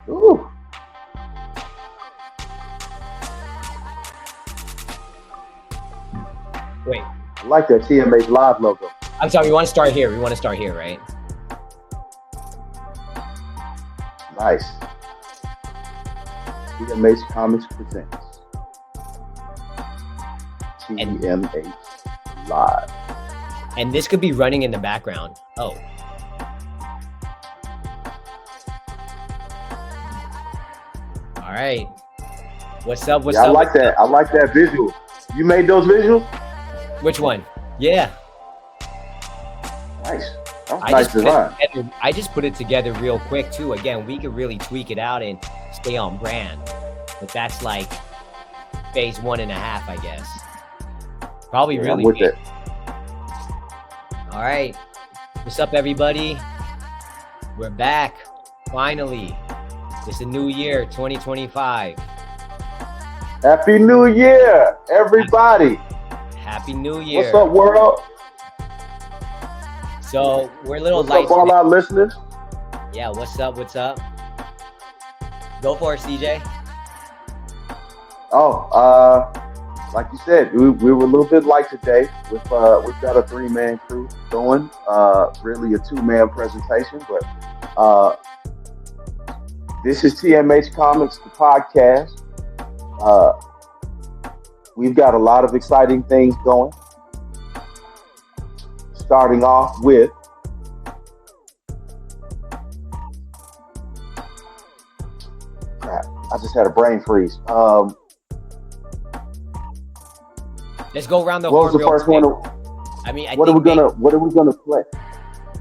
Ooh. Wait. I like that TMH Live logo. I'm sorry. We want to start here. We want to start here, right? Nice. TMH Comics presents TMH Live. And this could be running in the background. Oh. All right. What's up? What's Yeah, up? I like that. I like that visual. You made those visuals? Which one? Yeah. Nice. That's nice design. I just put it together real quick too. Again, we could really tweak it out and stay on brand. But that's like phase 1.5, I guess. Probably Yeah, really I'm with big. it. All right. What's up, everybody? We're back. Finally. It's a new year, 2025. Happy New Year, everybody. Happy New Year. What's up, world? So we're a little What's light. up, all our listeners? Yeah, what's up? What's up? Go for it, CJ. Oh, like you said, we were a little bit light today. We've got a 3-man crew going. Really a 2-man presentation, but this is TMH Comics, the podcast. We've got a lot of exciting things going. Starting off with crap. I just had a brain freeze. Let's go around the What horn was the real first quick. one? I mean, What are we gonna play?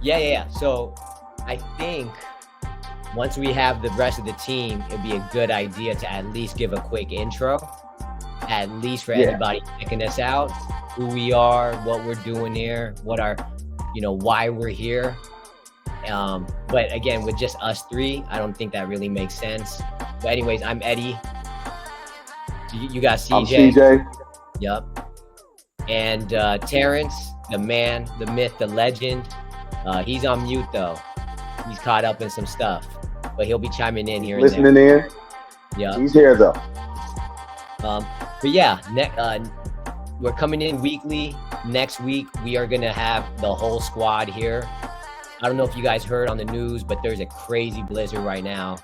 Yeah. So I think once we have the rest of the team, it'd be a good idea to at least give a quick intro, at least for anybody checking us out, who we are, what we're doing here, what our, why we're here. But again, with just us three, I don't think that really makes sense. But anyways, I'm Eddie. You got CJ. I'm CJ. Yep. And Terrence, the man, the myth, the legend. He's on mute though. He's caught up in some stuff, but he'll be chiming in here. Listening in. Yeah. He's here though. But yeah, we're coming in weekly. Next week, we are going to have the whole squad here. I don't know if you guys heard on the news, but there's a crazy blizzard right now,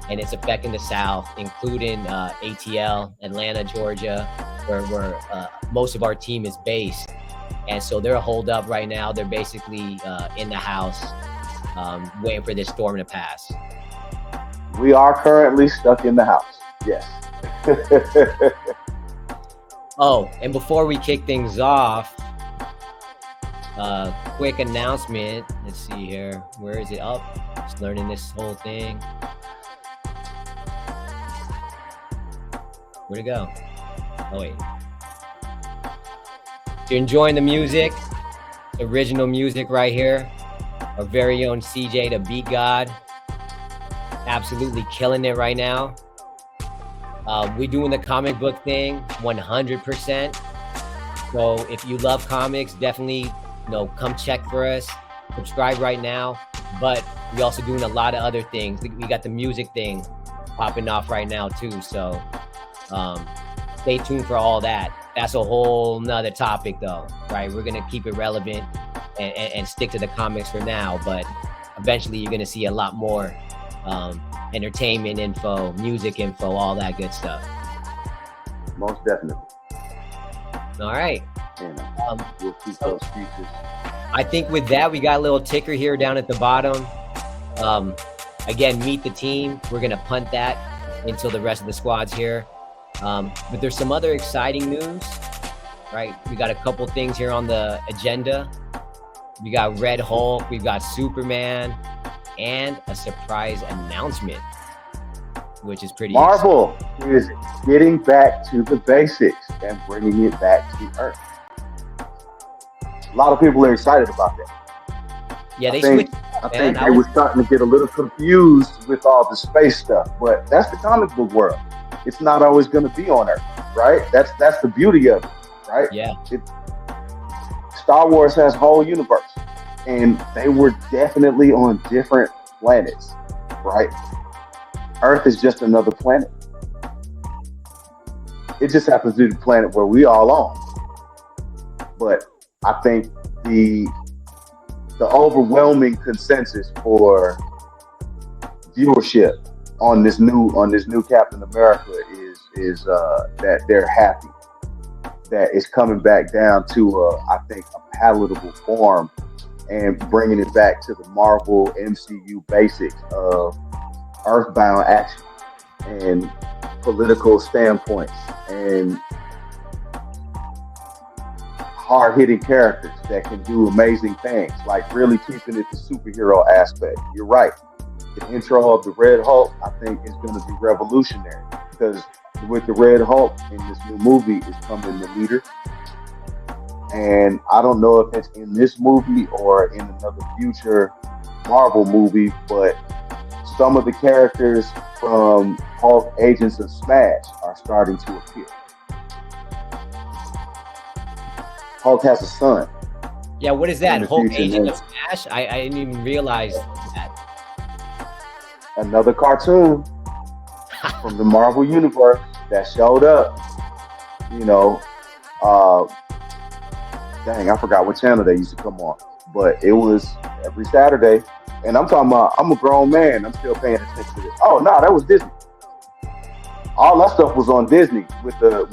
and it's affecting the South, including ATL, Atlanta, Georgia, where most of our team is based. And so they're holed up right now. They're basically in the house, waiting for this storm to pass. We are currently stuck in the house. Yes. Oh, and before we kick things off, quick announcement. Let's see here. Where is it? Up? Just learning this whole thing. Where'd it go? Oh, wait. If you're enjoying the music, original music right here, our very own CJ, the Beat God, absolutely killing it right now. We're doing the comic book thing 100%. So if you love comics, definitely, come check for us. Subscribe right now. But we're also doing a lot of other things. We got the music thing popping off right now too. So stay tuned for all that. That's a whole nother topic though, right? We're gonna keep it relevant and stick to the comics for now. But eventually you're gonna see a lot more entertainment info, music info, all that good stuff. Most definitely. All right. And we'll keep those features. I think with that, we got a little ticker here down at the bottom. Again, meet the team. We're going to punt that until the rest of the squad's here. But there's some other exciting news, right? We got a couple things here on the agenda. We got Red Hulk. We've got Superman. And a surprise announcement, which is pretty Marvel is getting back to the basics and bringing it back to Earth. A lot of people are excited about that. Yeah, I think they were starting to get a little confused with all the space stuff, but that's the comic book world. It's not always going to be on Earth, right? That's the beauty of it, right? Yeah. Star Wars has a whole universe. And they were definitely on different planets, right? Earth is just another planet. It just happens to be the planet where we all on. But I think the overwhelming consensus for viewership on this new Captain America is that they're happy that it's coming back down to I think a palatable form and bringing it back to the Marvel MCU basics of earthbound action and political standpoints and hard-hitting characters that can do amazing things, like really keeping it the superhero aspect. You're right. The intro of the Red Hulk, I think, is going to be revolutionary because with the Red Hulk in this new movie is coming the leader. And I don't know if it's in this movie or in another future Marvel movie, but some of the characters from Hulk Agents of Smash are starting to appear. Hulk has a son. Yeah, what is that? Hulk Agent name. of Smash? I didn't even realize that. Another cartoon from the Marvel Universe that showed up. You know, dang, I forgot what channel they used to come on, but it was every Saturday. And I'm talking about, I'm a grown man. I'm still paying attention to this. Oh no, that was Disney. All that stuff was on Disney with the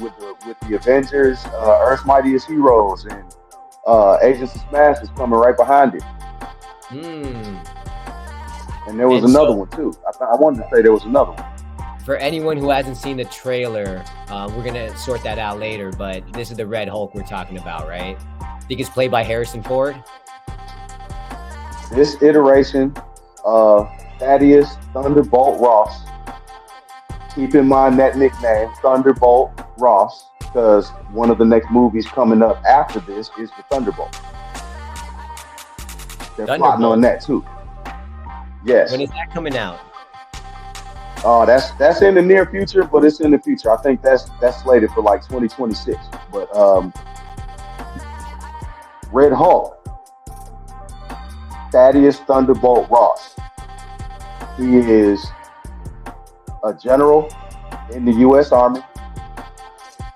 Avengers, Earth's Mightiest Heroes, and Agents of Smash is coming right behind it. And there was another one too. I wanted to say there was another one. For anyone who hasn't seen the trailer, we're gonna sort that out later. But this is the Red Hulk we're talking about, right? I think it's played by Harrison Ford. This iteration of Thaddeus Thunderbolt Ross. Keep in mind that nickname, Thunderbolt Ross, because one of the next movies coming up after this is the Thunderbolt. They're plotting on that too. Yes. When is that coming out? Oh, that's in the near future, but it's in the future. I think that's slated for like 2026. But Red Hulk, Thaddeus Thunderbolt Ross. He is a general in the U.S. Army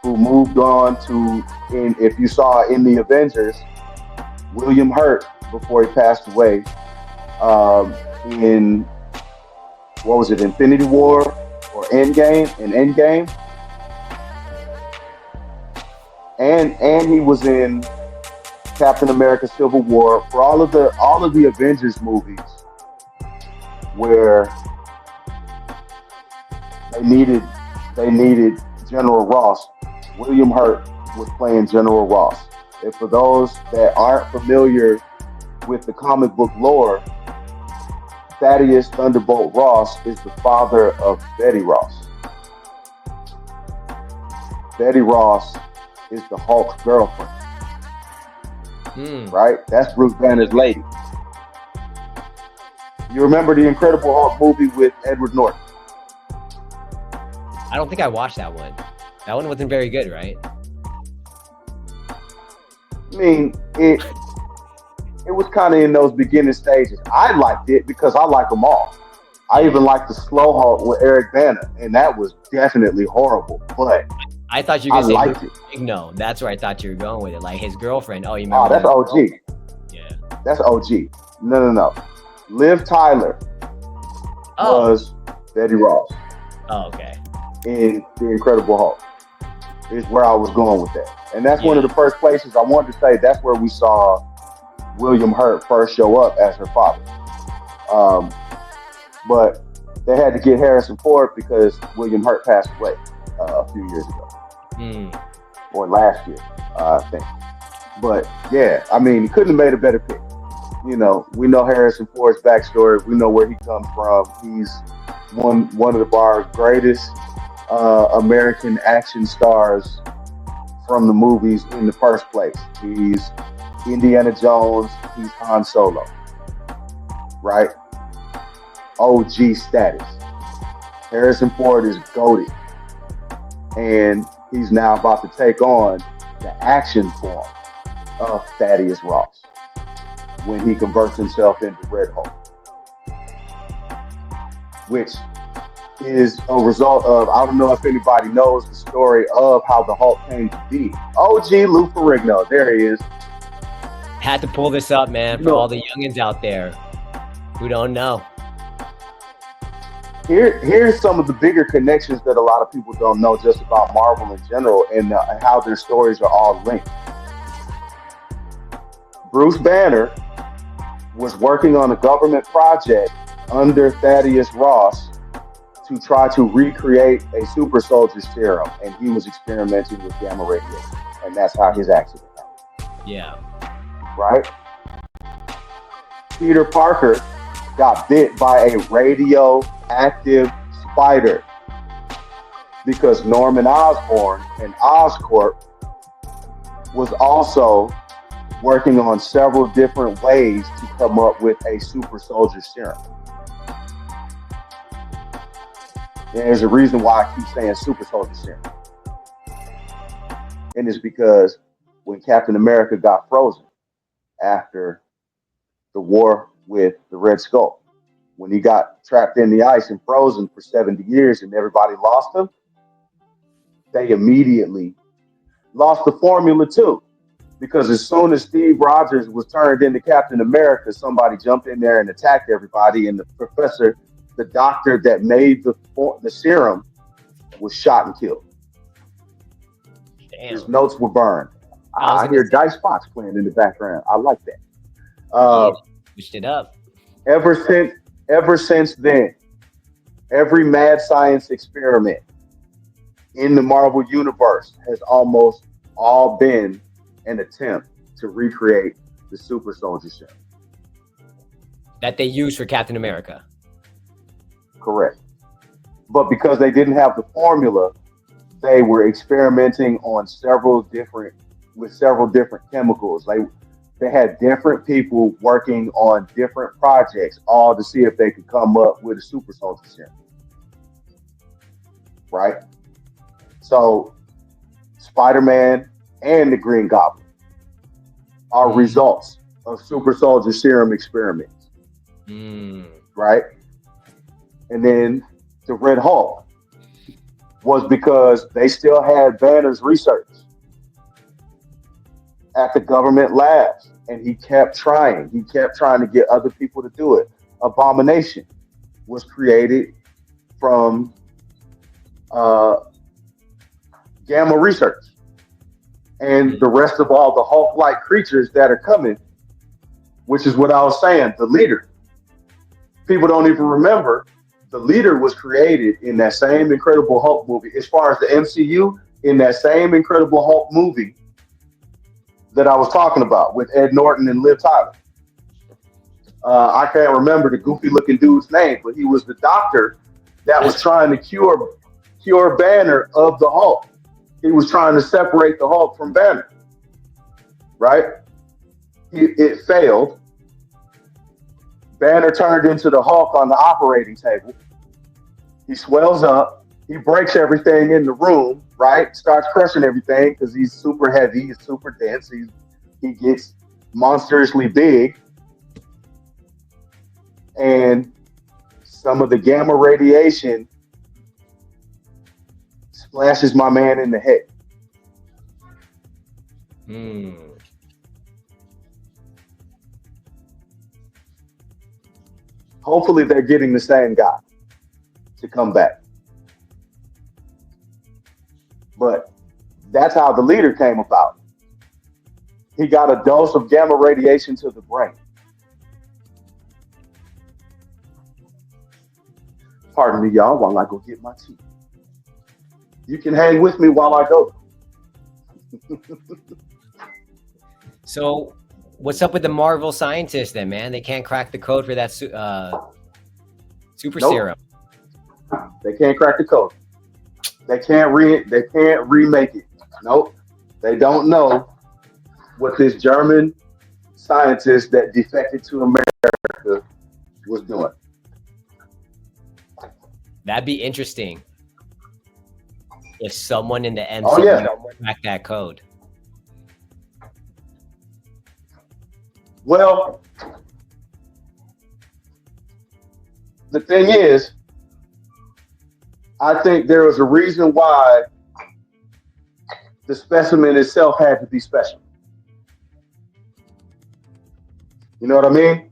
who moved on to, if you saw in the Avengers, William Hurt before he passed away in, what was it, Infinity War or Endgame? In Endgame. And he was in Captain America Civil War, for all of the Avengers movies where they needed General Ross. William Hurt was playing General Ross. And for those that aren't familiar with the comic book lore, Thaddeus Thunderbolt Ross is the father of Betty Ross. Betty Ross is the Hulk's girlfriend. Right? That's Bruce Banner's lady. You remember the Incredible Hulk movie with Edward Norton? I don't think I watched that one. That one wasn't very good, right? I mean, it was kind of in those beginning stages. I liked it because I like them all. I even liked the Slow Hulk with Eric Bana, and that was definitely horrible. But I thought you were going to say it. No, that's where I thought you were going with it. Like his girlfriend. Oh, you remember? Oh, that's OG. Yeah. That's OG. No. Liv Tyler was Betty Ross. Oh, okay. In The Incredible Hulk is where I was going with that. And that's one of the first places I wanted to say that's where we saw William Hurt first show up as her father. But they had to get Harrison Ford because William Hurt passed away a few years ago. Or last year, I think. But yeah, I mean, he couldn't have made a better pick. You know, we know Harrison Ford's backstory. We know where he comes from. He's one of our greatest American action stars from the movies in the first place. He's Indiana Jones. He's Han Solo. Right? OG status. Harrison Ford is goated. And he's now about to take on the action form of Thaddeus Ross when he converts himself into Red Hulk. Which is a result of, I don't know if anybody knows the story of how the Hulk came to be. OG Lou Ferrigno, there he is. Had to pull this up, man, You for all know, the youngins out there who don't know. here's some of the bigger connections that a lot of people don't know just about Marvel in general, and how their stories are all linked. Bruce Banner was working on a government project under Thaddeus Ross to try to recreate a super soldier serum, and he was experimenting with gamma radiation, and that's how his accident happened. Yeah. Right? Peter Parker got bit by a radioactive spider because Norman Osborn and Oscorp was also working on several different ways to come up with a super soldier serum. And there's a reason why I keep saying super soldier serum. And it's because when Captain America got frozen after the war with the Red Skull, when he got trapped in the ice and frozen for 70 years and everybody lost him, they immediately lost the formula too. Because as soon as Steve Rogers was turned into Captain America, somebody jumped in there and attacked everybody, and the professor, the doctor that made the serum, was shot and killed. Damn. His notes were burned. I hear Dice Fox playing in the background. I like that. Switched it up. Ever since then, every mad science experiment in the Marvel Universe has almost all been an attempt to recreate the super soldier serum that they used for Captain America. Correct. But because they didn't have the formula, they were experimenting on several different chemicals. They had different people working on different projects, all to see if they could come up with a super soldier serum. Right? So Spider-Man and the Green Goblin are results of super soldier serum experiments. Right? And then the Red Hulk was because they still had Banner's research at the government labs, and he kept trying. He kept trying to get other people to do it. Abomination was created from gamma research. And the rest of all the Hulk-like creatures that are coming, which is what I was saying, the leader. People don't even remember the leader was created in that same Incredible Hulk movie. As far as the MCU, in that same Incredible Hulk movie that I was talking about with Ed Norton and Liv Tyler. I can't remember the goofy looking dude's name, but he was the doctor that was trying to cure Banner of the Hulk. He was trying to separate the Hulk from Banner, right? It failed. Banner turned into the Hulk on the operating table. He swells up. He breaks everything in the room, right? Starts crushing everything because he's super heavy. He's super dense. He gets monstrously big. And some of the gamma radiation splashes my man in the head. Hopefully they're getting the same guy to come back. But that's how the leader came about. He got a dose of gamma radiation to the brain. Pardon me, y'all, while I go get my tea. You can hang with me while I go. So, what's up with the Marvel scientists then, man? They can't crack the code for that super serum. They can't crack the code. They can't remake it. Nope. They don't know what this German scientist that defected to America was doing. That'd be interesting if someone in the MCU cracked that code. Well, the thing is, I think there was a reason why the specimen itself had to be special. You know what I mean?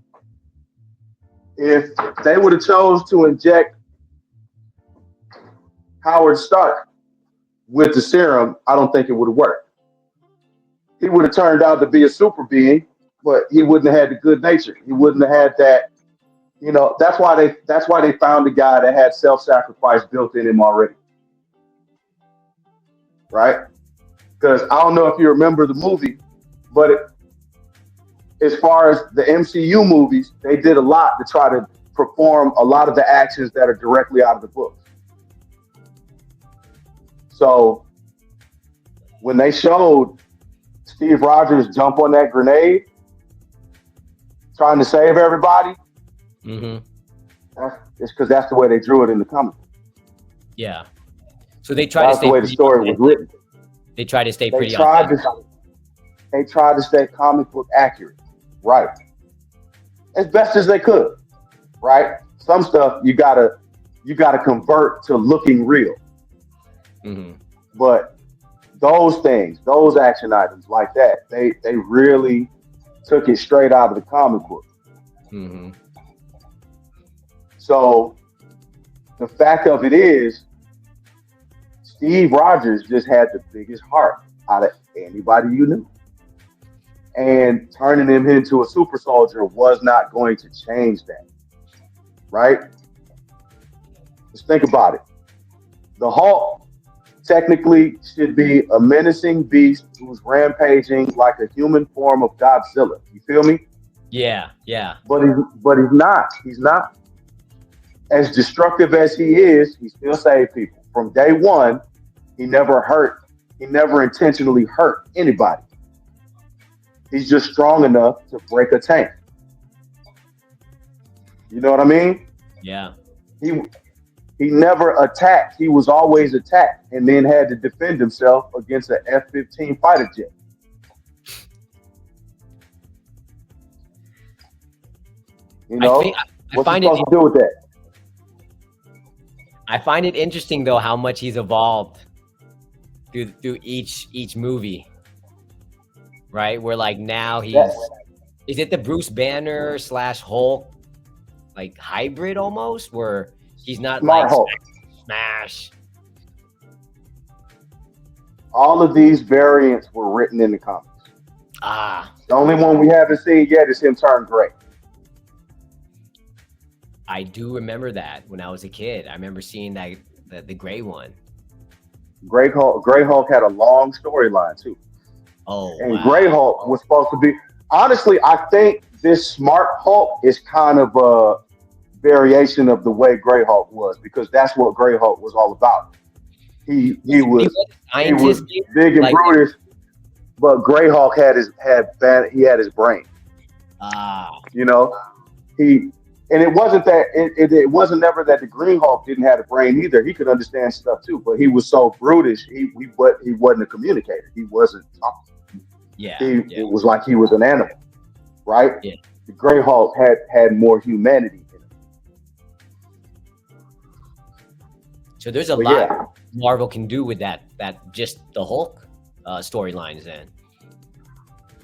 If they would have chose to inject Howard Stark with the serum, I don't think it would have worked. He would have turned out to be a super being, but he wouldn't have had the good nature. He wouldn't have had that. You know, that's why they found a guy that had self-sacrifice built in him already, right? Because I don't know if you remember the movie, but as far as the MCU movies, they did a lot to try to perform a lot of the actions that are directly out of the books. So when they showed Steve Rogers jump on that grenade, trying to save everybody, Mm-hmm. it's because that's the way they drew it in the comic. Yeah. So they try to That's the stay way the story was written. They try to stay They pretty tried authentic. to they tried to stay comic book accurate, right? As best as they could, right? Some stuff you gotta convert to looking real, Mm-hmm. but those things, those action items like that, they really took it straight out of the comic book. Mm-hmm. So the fact of it is, Steve Rogers just had the biggest heart out of anybody you knew. And turning him into a super soldier was not going to change that, right? Just think about it. The Hulk technically should be a menacing beast who's rampaging like a human form of Godzilla. You feel me? Yeah. Yeah. But he's not. He's not. As destructive as he is, he still saved people. From day one, he never hurt. He never intentionally hurt anybody. He's just strong enough to break a tank. You know what I mean? Yeah. He he never attacked. He was always attacked and then had to defend himself against an F-15 fighter jet. You know, I what's he find it supposed to do with that? I find it interesting though how much he's evolved through each movie. Right? Where like now is it the Bruce Banner / Hulk like hybrid almost where he's not Smart like Hulk. smash. All of these variants were written in the comics. Ah, The only one we haven't seen yet is him turn gray. I do remember that when I was a kid. I remember seeing that the gray one. Gray Hulk had a long storyline too. Oh And wow. Gray Hulk was supposed to be. Honestly, I think this Smart Hulk is kind of a variation of the way Gray Hulk was because that's what Gray Hulk was all about. He He was was a he was scientist, dude? big and Like brutish, but Gray Hulk he had his brain. ah You know, he and it wasn't that it wasn't never that the Green Hulk didn't have a brain either. He could understand stuff too, but he was so brutish. He wasn't a communicator. He wasn't talking. yeah. It was like he was an animal, right? Yeah. The Gray Hulk had more humanity in it. So there's a But lot yeah, Marvel can do with that just the Hulk storylines then.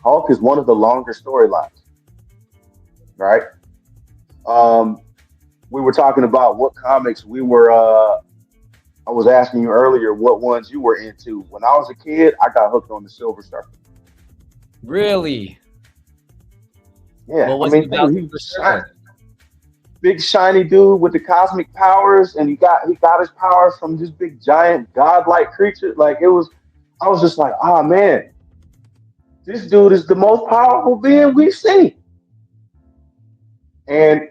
Hulk is one of the longer storylines, right? We were talking about what comics we were. I was asking you earlier what ones you were into. When I was a kid, I got hooked on the Silver Surfer. Really? Yeah, What I was it mean, about dude, Silver Surfer? big shiny dude with the cosmic powers, and he got his powers from this big giant godlike creature. Like I was just like, ah man, this dude is the most powerful being we've seen. And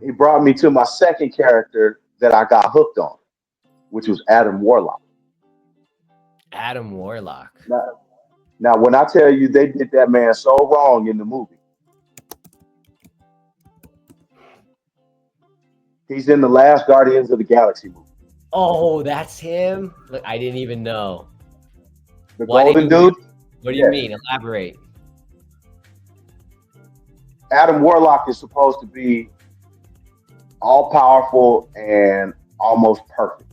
he brought me to my second character that I got hooked on, which was Adam Warlock. Adam Warlock. Now, when I tell you they did that man so wrong in the movie, he's in the last Guardians of the Galaxy movie. Oh, that's him? Look, I didn't even know. The Why did golden he dude. What do you Yeah. mean? Elaborate. Adam Warlock is supposed to be all powerful and almost perfect.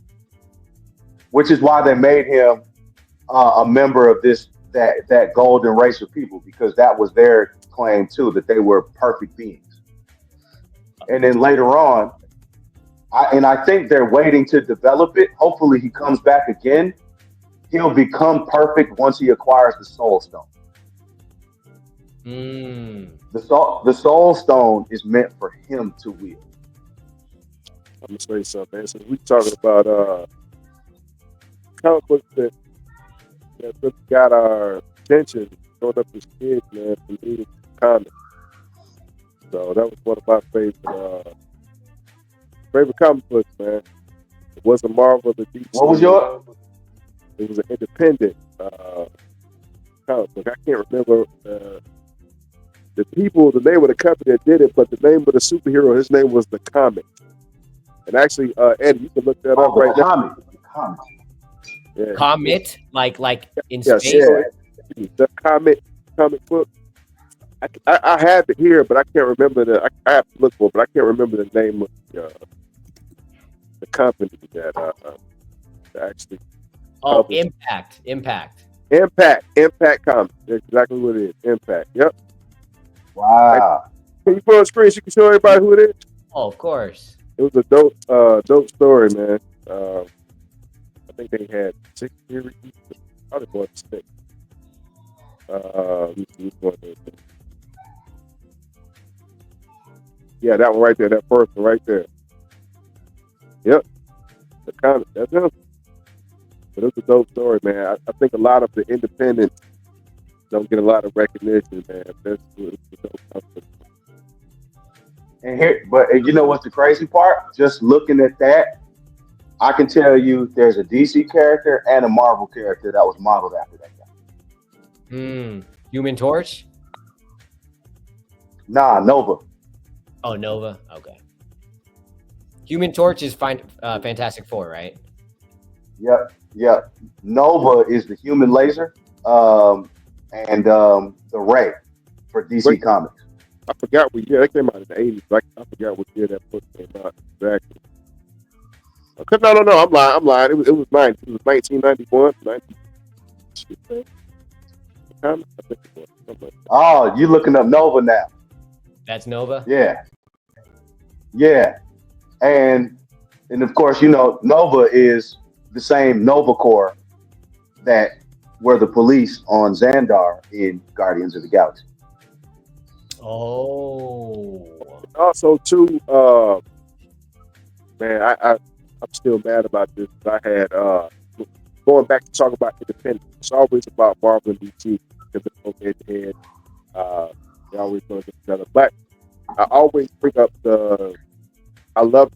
which is why they made him a member of that golden race of people, because that was their claim too, that they were perfect beings. And then later on, I think they're waiting to develop it. Hopefully, he comes back again. He'll become perfect once he acquires the Soul Stone. Mm. The Soul Stone is meant for him to wield. I'm gonna say something, man. So we talking about comic books that really got our attention growing up as kids, man, from reading comics. So that was one of my favorite comic books, man. It wasn't Marvel or DC. What was your? It was an independent comic book. I can't remember the name of the company that did it, but the name of the superhero, his name was The Comet. And actually, Eddie, you can look that up right now. The comic. Yeah. Comet, like in Yeah, space. The comic book. I have it here, but I can't remember I have to look for it, but I can't remember the name of the company that actually. Oh, published. Impact. Impact Comics. That's exactly what it is. Impact. Yep. Wow. Can you put on screen so you can show everybody who it is? Oh, of course. It was a dope story, man. I think they had 6 series, probably more than 6. Let me see which one it is. Yeah, that one right there, that first one right there. Yep, the comic, that's him. But it's a dope story, man. I think a lot of the independents don't get a lot of recognition, man. That's what it's a dope comic. And you know what's the crazy part? Just looking at that, I can tell you there's a DC character and a Marvel character that was modeled after that guy. Human Torch? Nah, Nova. Oh, Nova. Okay. Human Torch is Fantastic Four, right? Yep. Nova is the human laser, and the Ray for DC Comics. I forgot what year that came out in the 80s. I forgot what year that book came out exactly. No, I'm lying. It was 1991, 90. I think it was. Something like that. Oh, you looking up Nova now? That's Nova? Yeah. And of course, you know, Nova is the same Nova Corps that were the police on Xandar in Guardians of the Galaxy. Oh. Also, too, man, I'm still mad about this. I had going back to talk about independence. It's always about Marvel and DC because they go head to head. They always go against each other. But I always bring up I love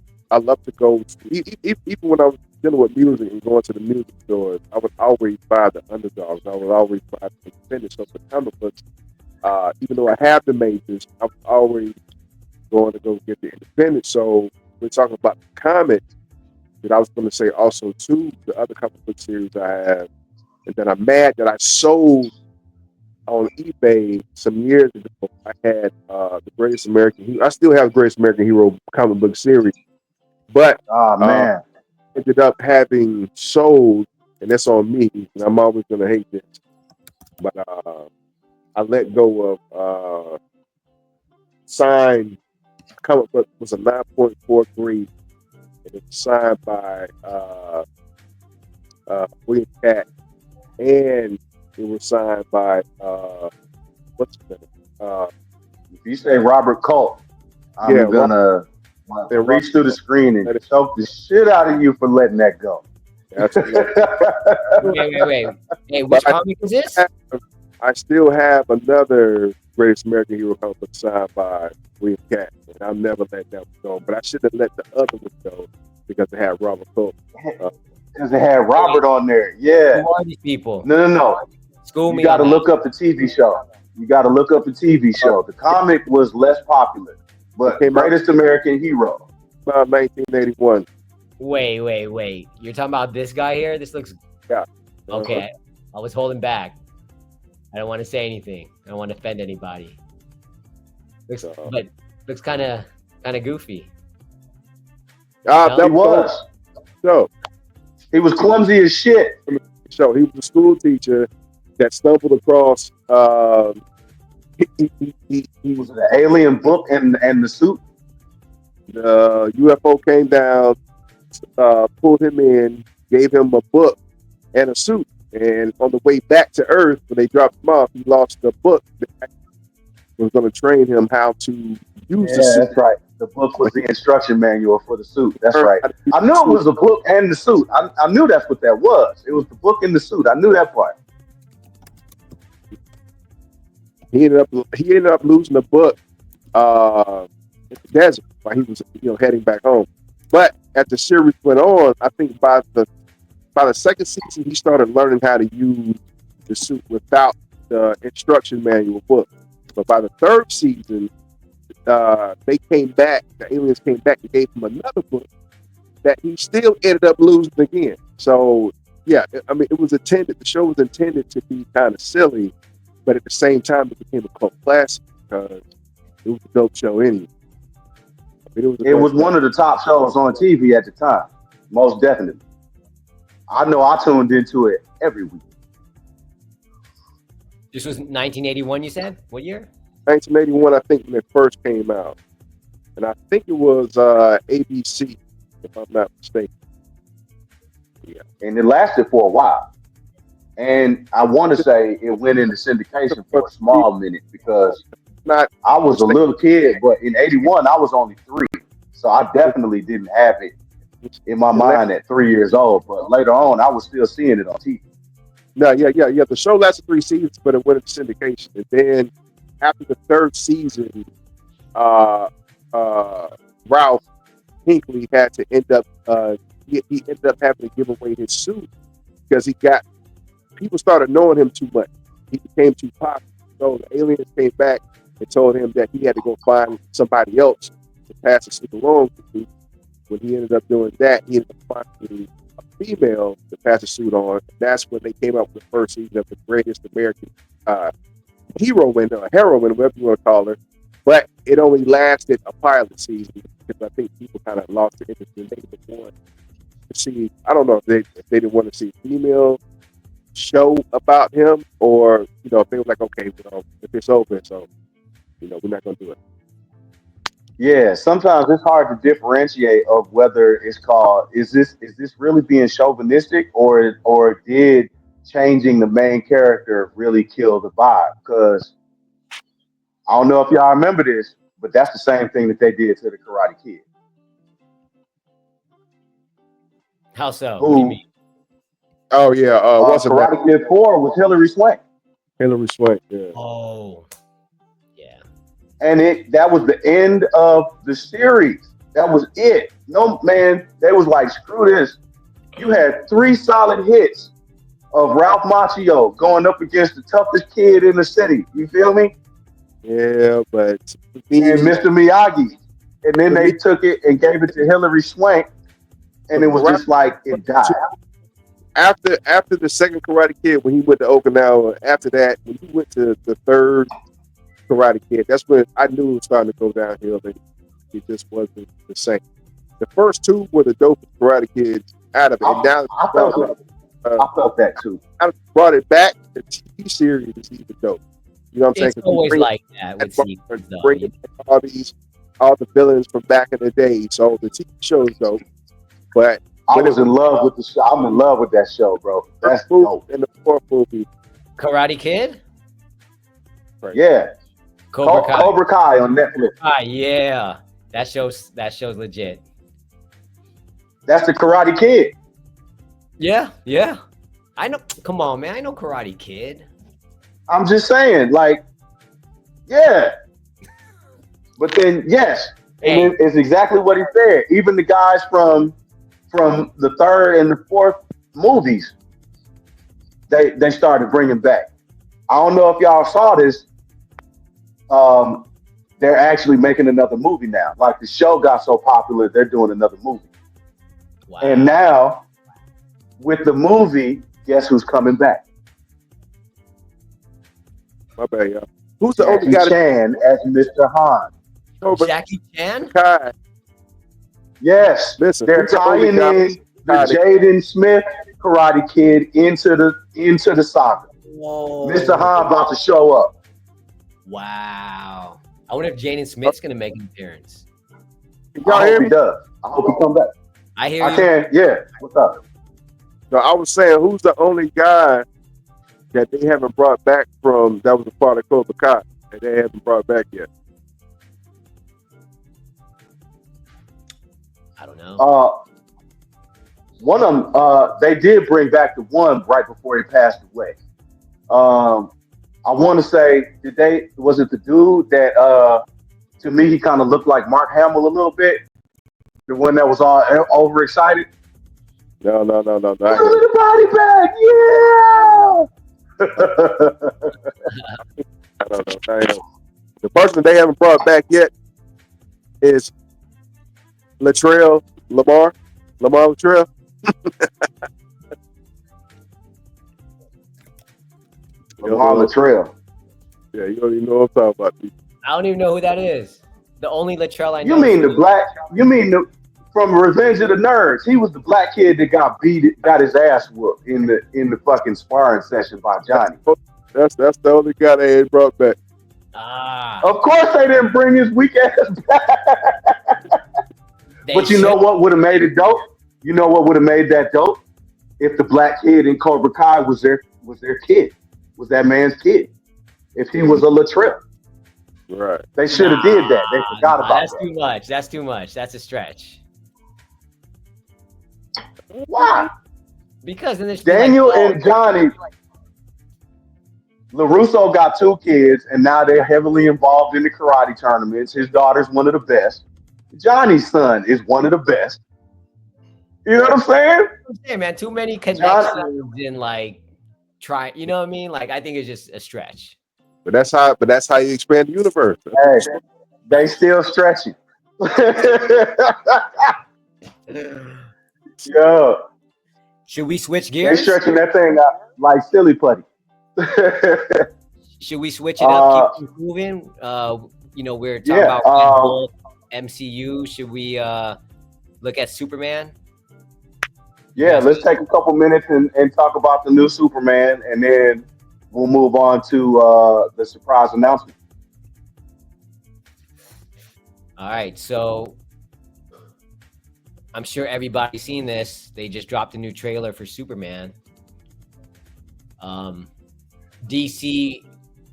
to go even when I was dealing with music and going to the music stores. I would always buy the underdogs. I would always buy the independents. So for comic books, even though I have the majors, I'm always going to go get the independents. So we're talking about the comics. That I was going to say also too, the other comic book series I have, and then I'm mad that I sold on eBay some years ago. I had the Greatest American Hero. I still have Greatest American Hero comic book series, but Man, ended up having sold, and that's on me. And I'm always going to hate this, but I let go of signed comic book was a 9.43. And it was signed by William Cat, and it was signed by what's his name? if you say Robert Culp, I'm gonna reach through the screen and choke the shit out of you for letting that go. Wait. Hey, which comic is this? I still have another Greatest American Hero comic book signed by William Cat, and I'll never let that one go. But I should have let the other one go because it had Robert Culp. Because it had Robert on there. Yeah. Who are these people? No. School me. You got to look up the TV show. The comic was less popular, but Greatest American Hero. About 1981. Wait. You're talking about this guy here? This looks. Yeah. Okay. I was holding back. I don't want to say anything. I don't want to offend anybody. But looks kind of goofy. That was. So He was clumsy as shit. So he was a school teacher that stumbled across. He Was it an alien book and the suit? the UFO came down, pulled him in, gave him a book and a suit. And on the way back to Earth, when they dropped him off, he lost the book that was going to train him how to use the Yeah, suit. that's right. The book was the instruction manual for the suit. That's Learned right. how to use I the knew it suit. was the book and the suit. I knew that's what that was. It was the book and the suit. I knew that part. He ended up losing the book in the desert while he was heading back home. But as the series went on, I think by the second season he started learning how to use the suit without the instruction manual book. But by the third season, they came back. The aliens came back and gave him another book that he still ended up losing again. So yeah, I mean, it was intended. The show was intended to be kind of silly, but at the same time, it became a cult classic because it was a dope show anyway. I mean, It was one of the top shows on TV at the time. Most definitely. I know I tuned into it every week. This was 1981, you said? What year? 1981, I think, when it first came out, and I think it was ABC, if I'm not mistaken. Yeah, And it lasted for a while. And I want to say it went into syndication for a small minute because not I was a little kid, but in '81 I was only 3, so I definitely didn't have it in my mind at 3 years old. But later on, I was still seeing it on TV. No, yeah. The show lasted 3 seasons, but it went into syndication. And then after the third season, Ralph Hinckley had to end up he ended up having to give away his suit because people started knowing him too much. He became too popular. So the aliens came back and told him that he had to go find somebody else to pass the suit along to. When he ended up doing that, he ended up finding a female to pass the suit on. That's when they came out with the first season of the Greatest American Heroine, or heroine, whatever you want to call her. But it only lasted a pilot season because I think people kind of lost their interest and they didn't want to see. I don't know if they didn't want to see a female show about him, or if they were like, okay, if it's over, so we're not going to do it. Yeah, sometimes it's hard to differentiate of whether it's called is this really being chauvinistic or did changing the main character really kill the vibe? Because I don't know if y'all remember this, but that's the same thing that they did to the Karate Kid. How so? What do you Who mean? Oh yeah, what's her name? Karate Kid 4 was Hillary Swank. Hillary Swank. Yeah. Oh, yeah. And that was the end of the series. That was it. No man, they was like, screw this. You had 3 solid hits of Ralph Macchio going up against the toughest kid in the city. You feel me? Yeah, but And Mr. Miyagi. And then they took it and gave it to Hillary Swank, and it was just like it died. After the second Karate Kid, when he went to Okinawa, after that, when he went to the third Karate Kid, that's when I knew it was starting to go downhill, and it just wasn't the same. The first 2 were the dopest Karate Kids out of it, and now I felt that too. I brought it back. The TV series is even dope. You know what I'm saying? It's always like that with sequels, though. Bringing all the villains from back in the day. So the TV show is dope, but I was in love with the show. I'm in love with that show, bro. That's dope. And the fourth movie, Karate Kid? right. Yeah. Cobra Kai on Netflix. Ah, yeah. That show's legit. That's the Karate Kid. Yeah. I know. Come on, man. I know Karate Kid. I'm just saying, like, yeah. But then, yes, and it's exactly what he said. Even the guys from the third and the fourth movies, they started bringing back. I don't know if y'all saw this. They're actually making another movie now. Like the show got so popular, they're doing another movie. Wow. And now, with the movie, guess who's coming back? My bad, y'all. Who's the Jackie only guy? Chan as Mr. Han. But Jackie Chan? Kai. Yes, Listen, they're who's the only tying guy- in the Kai, Jaden Smith Karate Kid into the saga. Mr. Whoa. Han about to show up. Wow. I wonder if Jaden Smith's gonna make an appearance. can I y'all hope hear he me? does. I hope he come back. I hear I you. can. Yeah. What's up? No, I was saying, who's the only guy that they haven't brought back from that was a part of Cobra Kai that they haven't brought back yet? I don't know. One of them. They did bring back the one right before he passed away. I want to say, did they? Was it the dude that? To me, he kind of looked like Mark Hamill a little bit. The one that was all overexcited. No. Give me the body back, yeah! I don't know. The person they haven't brought back yet is Lamar Latrell. Lamar Latrell. Yeah, you don't even know what I'm talking about. I don't even know who that is. The only Latrell I know. You mean the black? You mean the from Revenge of the Nerds? He was the black kid that got his ass whooped in the fucking sparring session by Johnny. That's the only guy they ain't brought back. Of course, they didn't bring his weak ass back. But you know what would have made it dope? You know what would have made that dope? If the black kid in Cobra Kai was their kid, was that man's kid. If he was a Latrell. Right. They should have did that. They forgot about that's that. Too much. That's too much. That's a stretch. Why? Because then there's Daniel and Johnny, LaRusso got 2 kids, and now they're heavily involved in the karate tournaments. His daughter's one of the best. Johnny's son is one of the best. You know what I'm saying? Yeah, man. Too many connections in like try. You know what I mean? Like I think it's just a stretch. But that's how you expand the universe. Hey, they still stretching. Yo. Should we switch They gears? stretching that thing out like silly putty. Should we switch it up? Keep moving. You know, we're talking about whole MCU. Should we look at Superman? Yeah, let's take a couple minutes and talk about the new Superman, and then we'll move on to the surprise announcement. All right, so I'm sure everybody's seen this. They just dropped a new trailer for Superman. DC,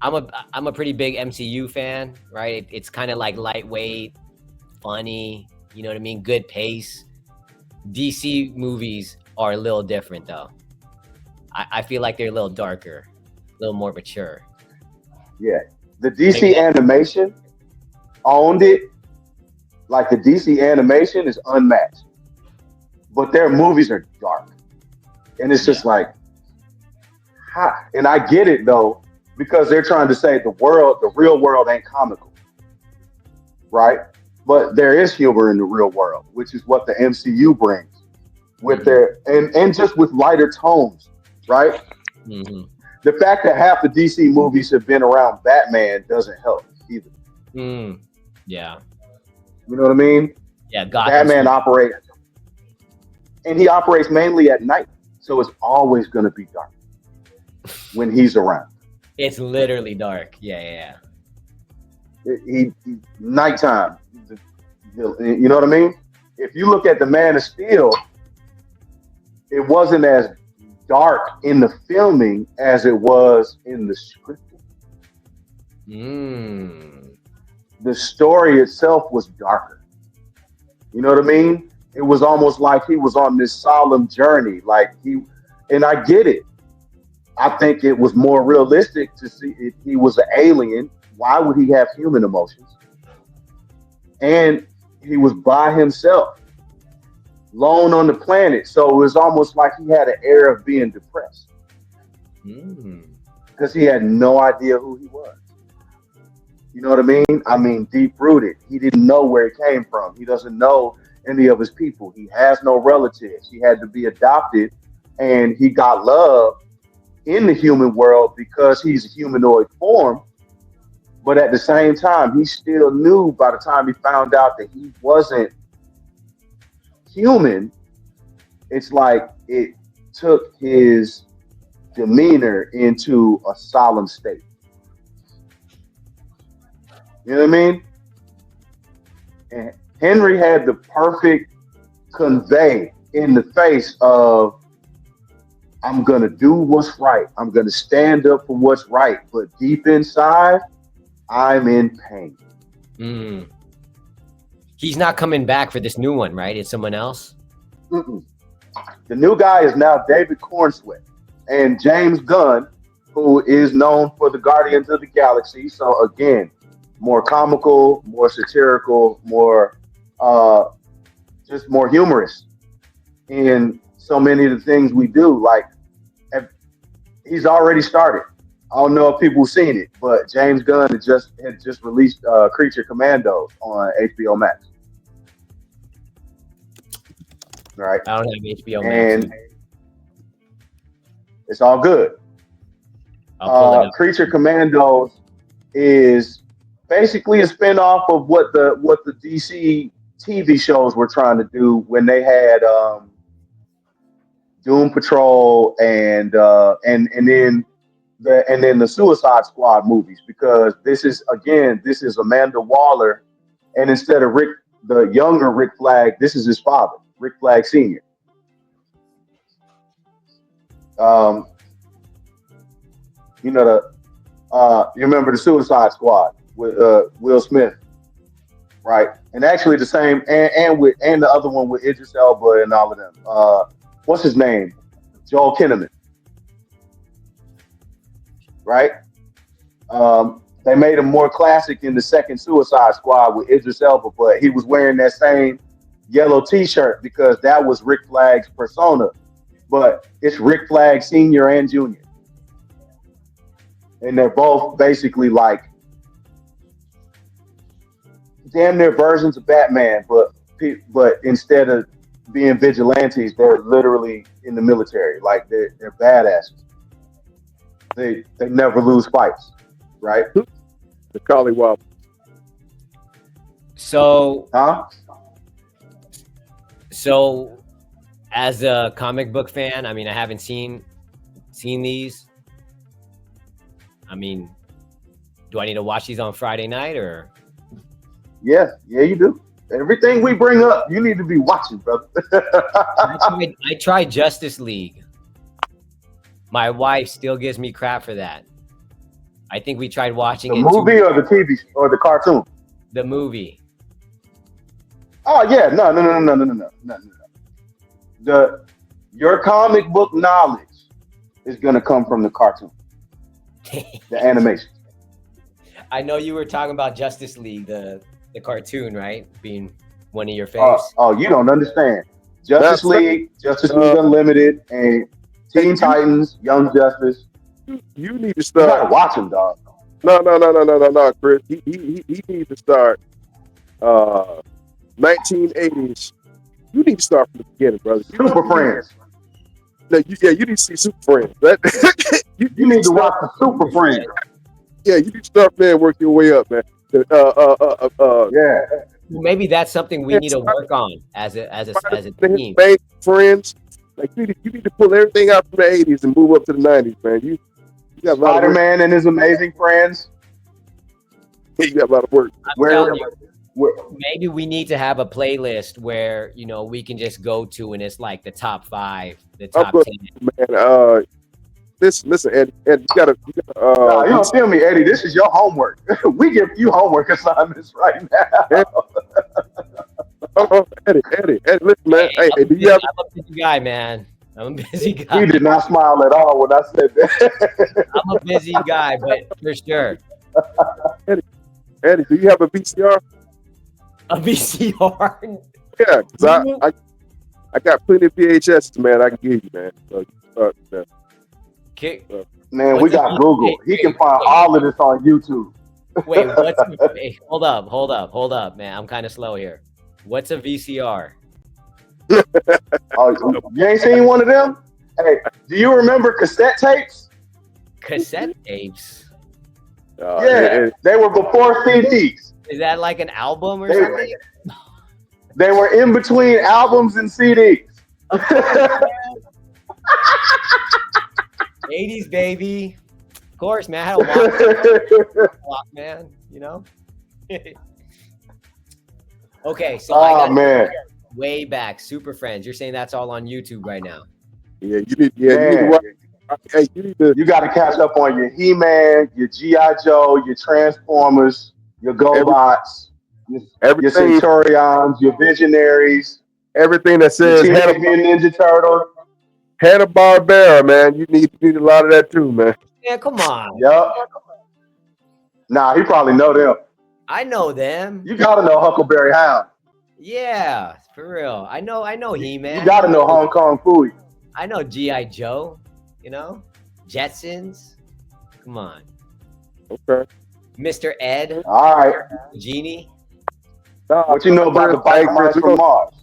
I'm a pretty big MCU fan, right? It's kind of like lightweight, funny, you know what I mean? Good pace. DC movies are a little different though. I feel like they're a little darker, a little more mature. Yeah, the DC animation owned it. Like the DC animation is unmatched, but their movies are dark, and it's just like, ha. And I get it though, because they're trying to say the real world ain't comical, right? But there is humor in the real world, which is what the MCU brings with their and just with lighter tones, right? Mm-hmm. The fact that half the DC movies have been around Batman doesn't help either. Yeah. You know what I mean? Yeah, Batman operates, and he operates mainly at night, so it's always going to be dark when he's around. It's literally dark. Yeah. He nighttime. You know what I mean? If you look at the Man of Steel, it wasn't as dark in the filming as it was in the scripting. The story itself was darker. You know what I mean? It was almost like he was on this solemn journey. And I get it. I think it was more realistic to see if he was an alien. Why would he have human emotions? And he was by himself, lone on the planet. So it was almost like he had an air of being depressed because he had no idea who he was. You know what I mean? I mean, deep rooted. He didn't know where he came from. He doesn't know any of his people. He has no relatives. He had to be adopted, and he got love in the human world because he's a humanoid form. But at the same time, he still knew by the time he found out that he wasn't human it's like it took his demeanor into a solemn state. You know what I mean? And Henry had the perfect convey in the face of I'm gonna do what's right. I'm gonna stand up for what's right. But deep inside, I'm in pain. Mm. He's not coming back for this new one, right? It's someone else. Mm-mm. The new guy is now David Cornsweet and James Gunn, who is known for the Guardians of the Galaxy. So again, more comical, more satirical, more just more humorous in so many of the things we do. Like he's already started. I don't know if people have seen it, but James Gunn had just released Creature Commandos on HBO Max. Right. I don't have HBO And Max. it's all good. I'll pull it up. Creature Commandos is basically a spinoff of what the DC TV shows were trying to do when they had Doom Patrol and then the Suicide Squad movies, because this is Amanda Waller, and instead of the younger Rick Flag, this is his father, Rick Flag Sr. You know you remember the Suicide Squad with Will Smith, right? And actually the same, and the other one with Idris Elba and all of them. What's his name? Joel Kinnaman, right? They made him more classic in the second Suicide Squad with Idris Elba, but he was wearing that same yellow T-shirt because that was Rick Flag's persona. But it's Rick Flag Senior and Junior, and they're both basically like damn near versions of Batman, but instead of being vigilantes, they're literally in the military. Like they're badasses. They never lose fights, right? The Collie Wobble. So, Huh? so as a comic book fan, I mean, I haven't seen these. I mean, do I need to watch these on Friday night or? Yeah, you do. Everything we bring up, you need to be watching, brother. I tried Justice League. My wife still gives me crap for that. I think we tried watching The it movie or the TV or the cartoon? the movie. Oh yeah, no. Your comic book knowledge is gonna come from the cartoon, the animation. I know you were talking about Justice League, the cartoon, right? Being one of your faves. You don't understand. Justice League Unlimited, and Teen Titans, Young Justice. You need to You start. gotta watch them, dog. No, Chris. He needs to start 1980s. You need to start from the beginning, brother. Super Friends. You need to see Super Friends. You need to watch the Super Friends. Yeah, you need to start there and work your way up, man. Yeah. Maybe that's something we need to work on as a team. Friends. Like you need to pull everything out from the 80s and move up to the 90s, man. You got a lot of work. Spider-Man and his amazing friends. You got a lot of work. I'm telling you, maybe we need to have a playlist where we can just go to and it's like the top 5, the top 10. Man, listen, Eddie, you gotta. Nah, you don't feel me, Eddie. This is your homework. We give you homework assignments right now. Eddie, listen, man. Hey, do you have? I'm a busy guy, man. I'm a busy guy. He did not smile at all when I said that. I'm a busy guy, but for sure. Eddie, do you have a VCR? A VCR? Yeah, because I got plenty of VHS, man. I can give you, man. So, man, we got Google. He can find all of this on YouTube. Wait, hold up, man. I'm kind of slow here. What's a VCR? Oh, you ain't seen one of them? Hey, do you remember cassette tapes? Cassette tapes? Yeah, they were before CDs. Is that like an album or something? They were in between albums and CDs. Of course, man. 80s, baby. Of course, man. I had a Walkman, you know? Okay, so I got man. way back. Super Friends. You're saying that's all on YouTube right now. Yeah, you need to Man, watch. Hey, you need to you got to catch up on your He-Man, your G.I. Joe, your Transformers, your GoBots, your everything Centurions, your Visionaries, everything that your says Teenage Mutant Ninja Turtle. Hanna-Barbera, man. You need a lot of that too, man. Yeah, come on. Yep. Nah, he probably know them. I know them. You got to know Huckleberry Hound. Yeah, for real. I know You He-Man. got to know Hong Kong Phooey. I know G.I. Joe, you know? Jetsons. Come on. Okay. Mr. Ed, All right. Genie. Nah, What you know about the Hey, biker Chris, mice we from gonna- Mars?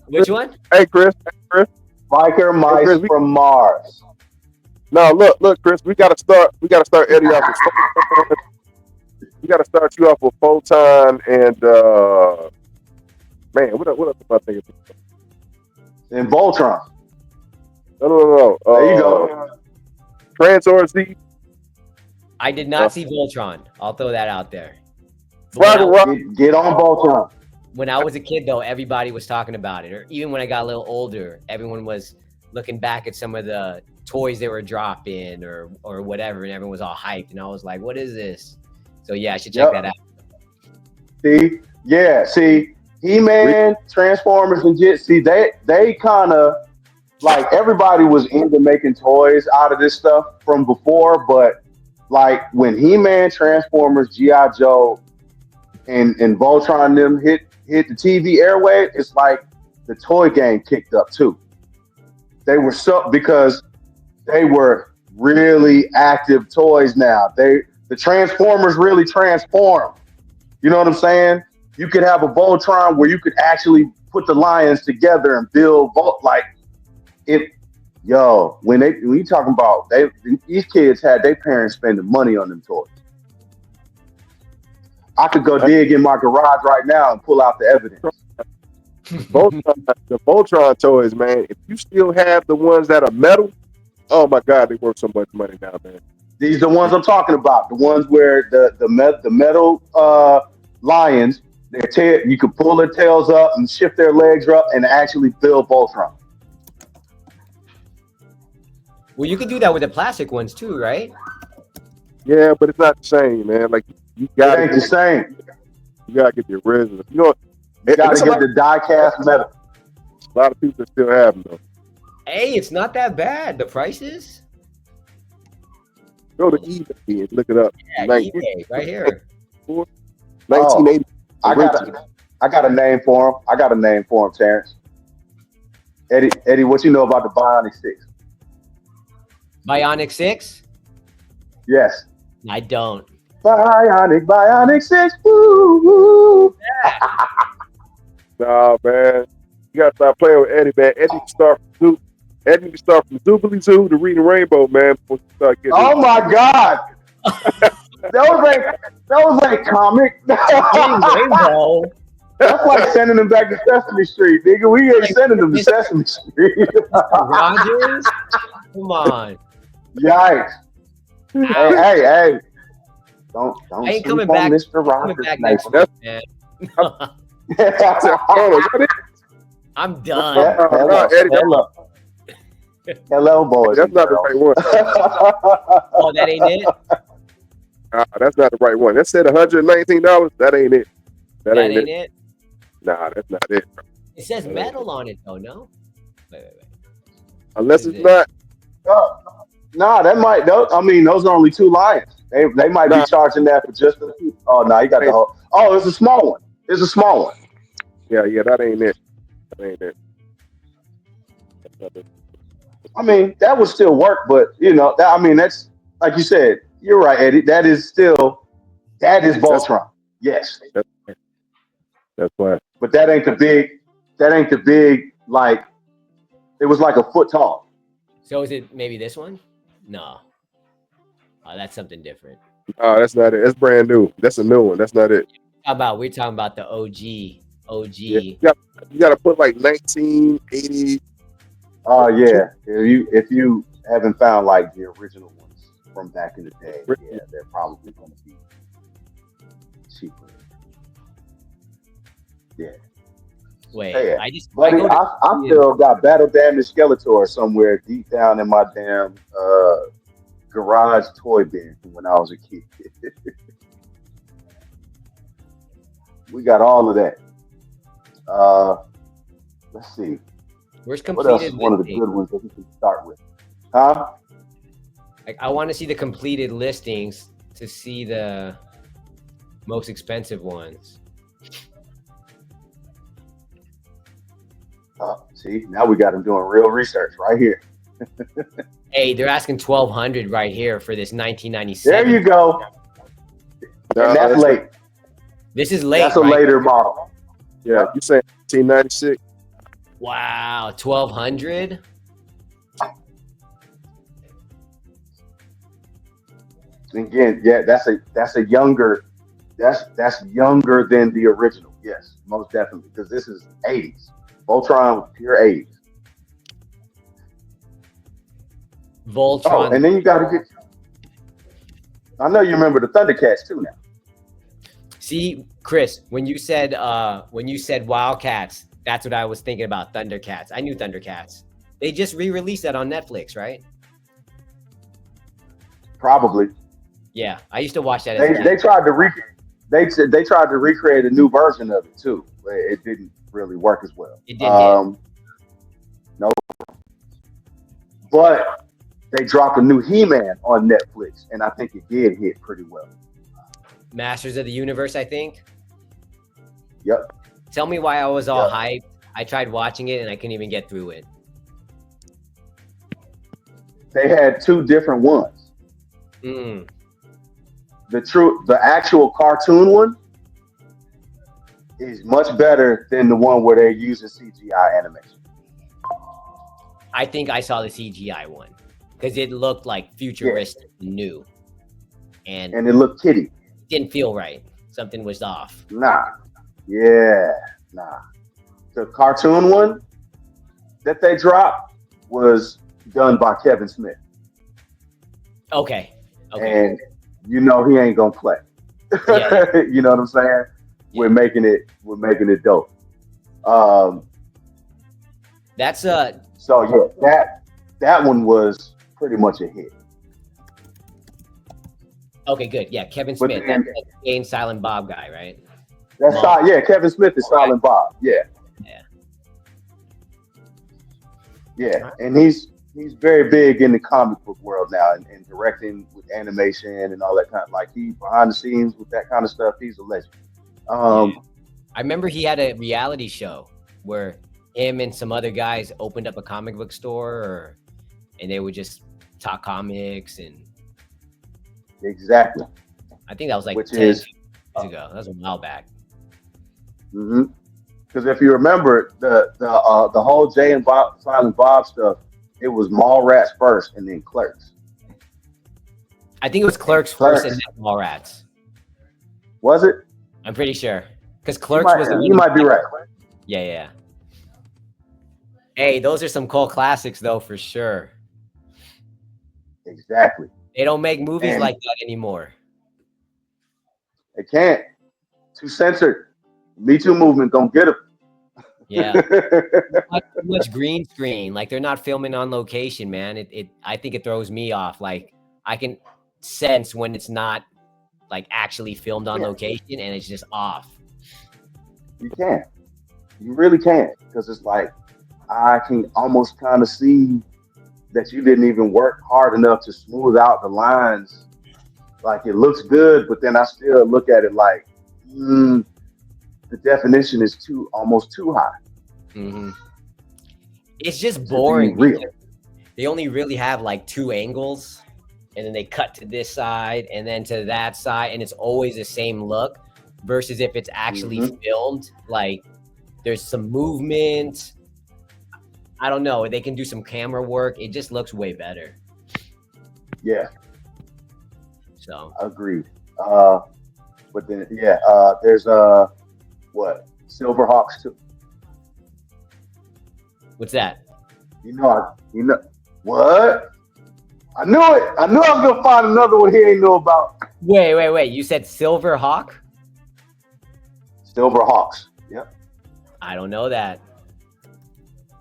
Which one? Hey, Chris. Biker mice Chris, we- from Mars. No, look, Chris. We gotta start Eddie off with. We gotta start you off with Photon and man, what else am I thinking? And Voltron. No. There you go. Transor Z. I did not see Voltron. I'll throw that out there. But Fraggle Rock. Get on Voltron. when I was a kid, though, everybody was talking about it. Or even when I got a little older, everyone was looking back at some of the toys they were dropping or whatever, and everyone was all hyped. And I was like, "What is this?" So yeah, I should check that out. See, He-Man, Transformers, and Jet. See, they kind of like everybody was into making toys out of this stuff from before, but like when He-Man, Transformers, G.I. Joe, and Voltron them hit the TV airway, it's like the toy game kicked up too. They were because they were really active toys now. The Transformers really transform. You know what I'm saying? You could have a Voltron where you could actually put the lions together and build like it. Yo, when you talking about these kids had their parents spending money on them toys. I could go dig in my garage right now and pull out the evidence. The Voltron toys, man. If you still have the ones that are metal, oh my God, they worth so much money now, man. These are the ones I'm talking about. The ones where the metal lions, you could pull their tails up and shift their legs up and actually build Voltron. Well, you could do that with the plastic ones too, right? Yeah, but it's not the same, man. Like you It ain't the same. You gotta get the original. You know, You gotta get the die-cast metal. a lot of people still have them though. Hey, it's not that bad. The prices? Go to eBay and look it up. Yeah, 19- eBay, right here. 1980. I got a name for him. Terrence. Eddie, what you know about the Bionic 6? Bionic 6? Yes. I don't. Bionic 6. Woo, woo. Nah, man. You gotta stop playing with Eddie, man. Eddie can start from Jubilee Zoo to Reading Rainbow, man. Before you start getting Oh my God. Those ain't comic. Rainbow. That's like sending them back to Sesame Street, nigga. We ain't sending them to Sesame Street. Rogers? Come on. Yikes. Hey. Don't I ain't sleep coming on back. Mr. Coming Rogers, back Nathan. next week, man. Oh, is that it? I'm done. Hello, boys. That's not the right one. Oh, that ain't it? That's not the right one. That said $119. That ain't it. That ain't it? Nah, that's not it. Bro. It says metal on it, though, no? Wait. Unless Is it's it? not. Nah, that might. Those are only 2 lions. They might be charging that for just the. Oh no, you got the whole. Oh, it's a small one. It's a small one. Yeah, that ain't it. That ain't it. That's not it. I mean, that would still work, but that's like you said. You're right, Eddie. That is Voltron. Yes, That's why. but that ain't the big. That ain't the big like. It was like a foot tall. So is it maybe this one? No. Oh, that's something different. Oh, that's not it. That's brand new. That's a new one. That's not it. We're talking about the OG. Yeah, you got to put like 1980. Oh yeah. If you haven't found like the original ones from back in the day, yeah, they're probably going to be cheaper. Yeah. Wait, Hey, I buddy, go to I still got Battle Damage Skeletor somewhere deep down in my damn garage toy bin from when I was a kid. We got all of that. Uh, let's see. where's What else completed is one of the listing? good ones that we can start with? Huh? Like I want to see the completed listings to see the most expensive ones. See, now we got him doing real research right here. Hey, they're asking 1,200 right here for this There 1997. you go. No, And that's late. This is late, That's a right? later model. Yeah, you saying 1996? Wow, 1,200. Again, yeah, that's a younger that's younger than the original. Yes, most definitely, because this is 80s. Voltron was pure 80s. Oh, Voltron. and then you got to get. I know you remember the Thundercats too now. See, Chris, when you said Wildcats, that's what I was thinking about. Thundercats. I knew Thundercats. They just re-released that on Netflix, right? Probably Yeah, I used to watch that as a they kid. tried to they tried to recreate a new version of it too. But it didn't really work as well. It didn't hit. No, but they dropped a new He-Man on Netflix, and I think it did hit pretty well. Masters of the Universe, I think. Yep. Tell me why I was all Yep. hyped. I tried watching it and I couldn't even get through it. They had two different ones. Mm. The actual cartoon one is much better than the one where they're using CGI animation. I think I saw the CGI one because it looked like futuristic and new, and And it looked kitty. it didn't feel right. Something was off. Nah. Yeah. Nah. The cartoon one that they dropped was done by Kevin Smith. Okay. Okay. And you know he ain't gonna play. Yeah. You know what I'm saying? We're making it dope. That's So yeah, that one was pretty much a hit. okay. Good. Yeah, Kevin But Smith. then- That's the Jane Silent Bob guy, right? That's Bob. yeah, Kevin Smith is Silent Bob. Yeah. Yeah. Yeah. And he's very big in the comic book world now and directing with animation and all that kind of like he behind the scenes with that kind of stuff, he's a legend. I remember he had a reality show where him and some other guys opened up a comic book store, and they would just talk comics, and Exactly. I think that was like Which 10 is years ago. That was a while back. because if you remember the whole Jay and Bob, Silent Bob stuff, it was Mallrats first and then Clerks. I think it was Clerks first and then Mallrats. Was it? I'm pretty sure because You Clerks might, was the you one. might be right. Yeah. Hey, those are some cool classics though, for sure. Exactly. They don't make movies And- like that anymore. It can't. Too censored. Me Too movement don't get them. Yeah. Not too much green screen. Like they're not filming on location, man. I think it throws me off. Like I can sense when it's not like actually filmed on location and it's just off. You can. You really can. Because it's like I can almost kind of see that you didn't even work hard enough to smooth out the lines. Like it looks good, but then I still look at it like the definition is almost too high. Mm-hmm. It's just To be boring. real. They only really have like two angles, and then they cut to this side and then to that side, and it's always the same look. Versus if it's actually filmed, like there's some movement. I don't know. They can do some camera work. It just looks way better. Yeah, So agreed. But then there's what Silverhawks too. what's that? You know what? I knew it. I knew I was gonna find another one he ain't know about. Wait. You said Silver Hawk? Silver Hawks. Yep. I don't know that.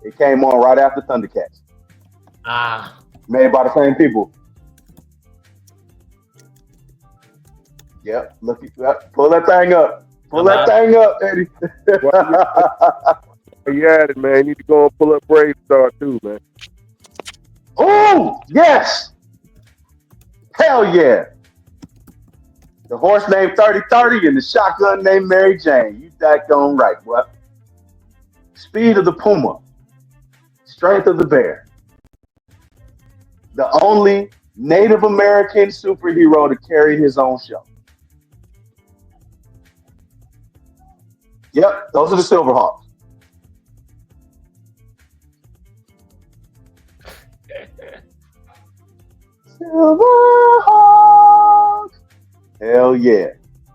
It came on right after Thundercats. Ah, Made by the same people. Yep. Look at that. Pull that thing up. Pull that thing up, Eddie. You at it, man. You need to go and pull up Brave Star too, man. Oh, yes. Hell yeah. The horse named 3030 and the shotgun named Mary Jane. You daggone right, what? Speed of the puma. Strength of the bear. The only Native American superhero to carry his own show. Yep, those are the Silverhawks. Silverhawks. Hell yeah.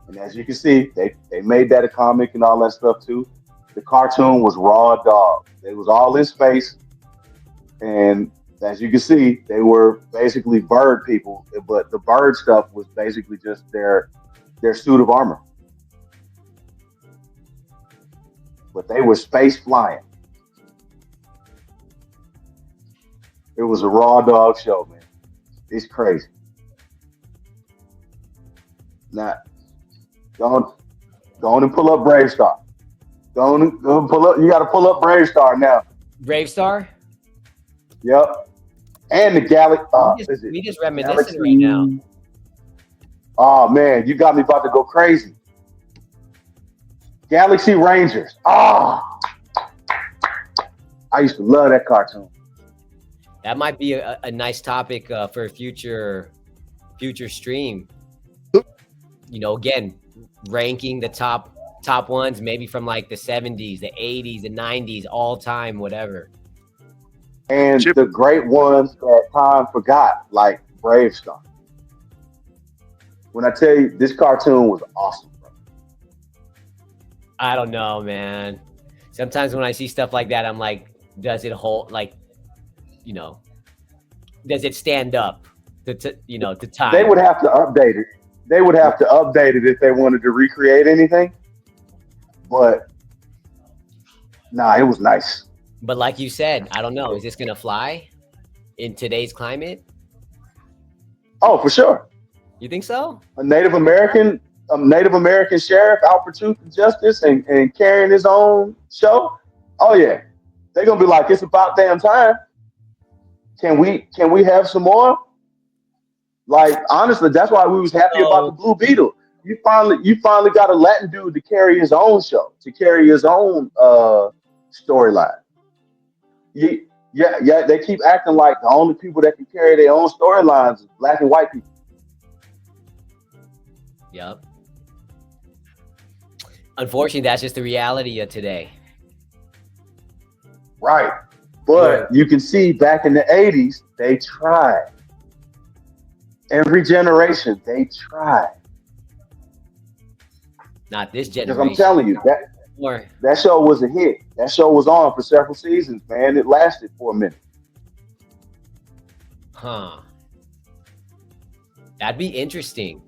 And as you can see, they made that a comic and all that stuff too. The cartoon was raw dog. It was all in space. And as you can see, they were basically bird people, but the bird stuff was basically just their suit of armor. But they were space flying. It was a raw dog show, man. It's crazy. Now, go on and pull up Brave Star. Go on and pull up. You got to pull up Brave Star now. Brave Star? Yep. And the Galaxy. We just reminiscing right now. Oh man, you got me about to go crazy. Galaxy Rangers. Ah, I used to love that cartoon. That might be a nice topic for a future stream. You know, again, ranking the top ones, maybe from like the 70s, the 80s, the 90s, all time, whatever. And the great ones that time forgot, like Brave Star. When I tell you, this cartoon was awesome, bro. I don't know, man. Sometimes when I see stuff like that, I'm like, does it hold, like, you know, does it stand up to time? They would have to update it. They would have to update it if they wanted to recreate anything. But nah, it was nice. But like you said, I don't know. Is this gonna fly in today's climate? Oh, for sure. You think so? A Native American sheriff out for truth and justice and carrying his own show. Oh yeah, they're gonna be like, it's about damn time. Can we have some more? Like honestly, that's why we was happy about the Blue Beetle. You finally got a Latin dude to carry his own show, to carry his own storyline. Yeah, they keep acting like the only people that can carry their own storylines is black and white people. Yep. Unfortunately, that's just the reality of today. Right. But you can see back in the 80s, they tried. Every generation, they tried. Not this generation. Because I'm telling you, that show was a hit. That show was on for several seasons, man. It lasted for a minute. Huh. That'd be interesting.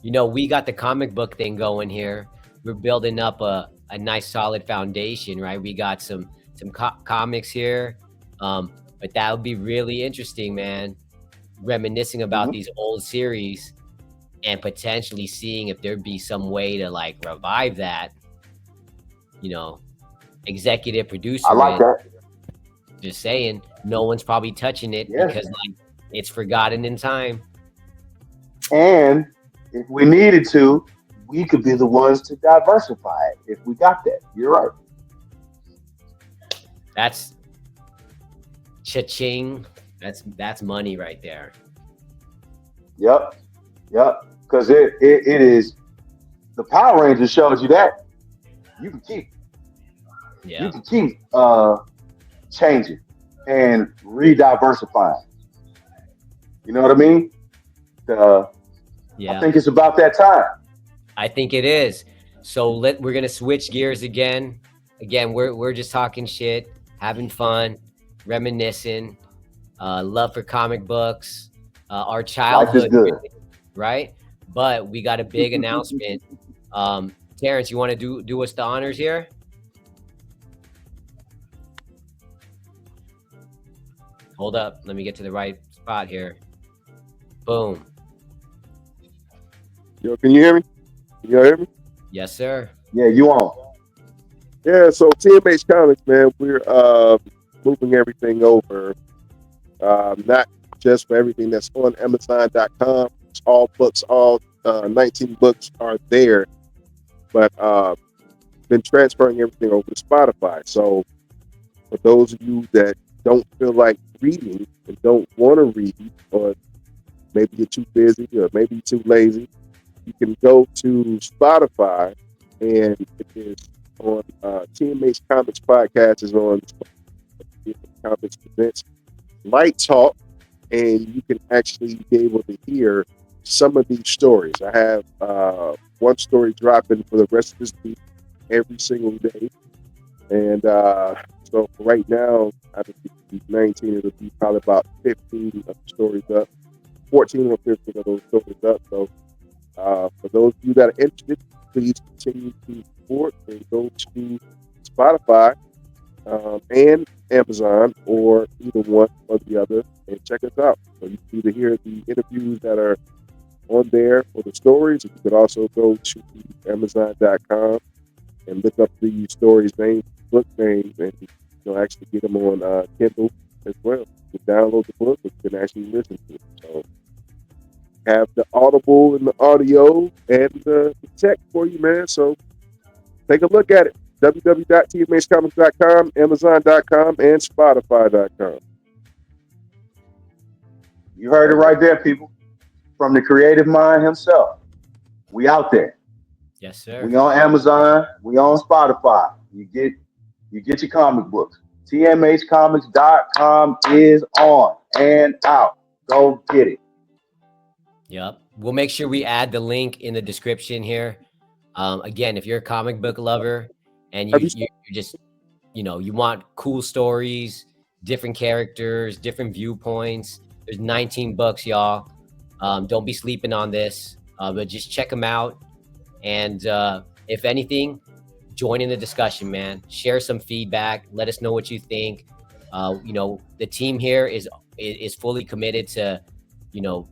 You know, we got the comic book thing going here. We're building up a nice solid foundation, right? We got some comics here. But that would be really interesting, man. Reminiscing about these old series and potentially seeing if there'd be some way to like revive that. You know, executive producer. I like that. Just saying, no one's probably touching it because like it's forgotten in time. And if we needed to, we could be the ones to diversify it if we got that. You're right. That's cha-ching. That's money right there. Yep. Because it is, the Power Rangers showed you that. You can keep. Yeah. You can keep changing and re-diversifying. You know what I mean? I think it's about that time. I think it is. So we're gonna switch gears again. Again, we're just talking shit, having fun. reminiscing, love for comic books, our Life is childhood, good. right? But we got a big announcement. Terrence, you want to do us the honors here? Hold up, let me get to the right spot here. Boom. Yo, can you hear me? Can you hear me? Yes, sir. Yeah, you on? Yeah. So TMH Comics, man, we're moving everything over. Not just for everything that's on Amazon.com. It's all books, all 19 books are there, but been transferring everything over to Spotify. So for those of you that don't feel like reading and don't want to read, or maybe you're too busy, or maybe you're too lazy, you can go to Spotify, and it is on TMH Comics Podcast is on Comics Presents Light Talk, and you can actually be able to hear some of these stories. I have one story dropping for the rest of this week every single day, and so right now, I think it'll be 19. It'll be probably about 15 of the stories up, 14 or 15 of those stories up. So for those of you that are interested, please continue to support and go to Spotify and Amazon, or either one or the other, and check us out. So you can either hear the interviews that are on there for the stories, or you could also go to Amazon.com and look up the stories names, book names, and actually get them on Kindle as well. You can download the book, but you can actually listen to it. So have the Audible and the audio and the tech for you, man. So take a look at it. www.tmhcomics.com, Amazon.com, and Spotify.com. You heard it right there, people. From the creative mind himself. We out there. Yes, sir. We on Amazon. We on Spotify. You get your comic books. TMHcomics.com is on and out. Go get it. Yep. We'll make sure we add the link in the description here. Again, if you're a comic book lover and you just, you want cool stories, different characters, different viewpoints, there's 19 books, y'all. Don't be sleeping on this, but just check them out. And if anything, join in the discussion, man. Share some feedback. Let us know what you think. The team here is fully committed to,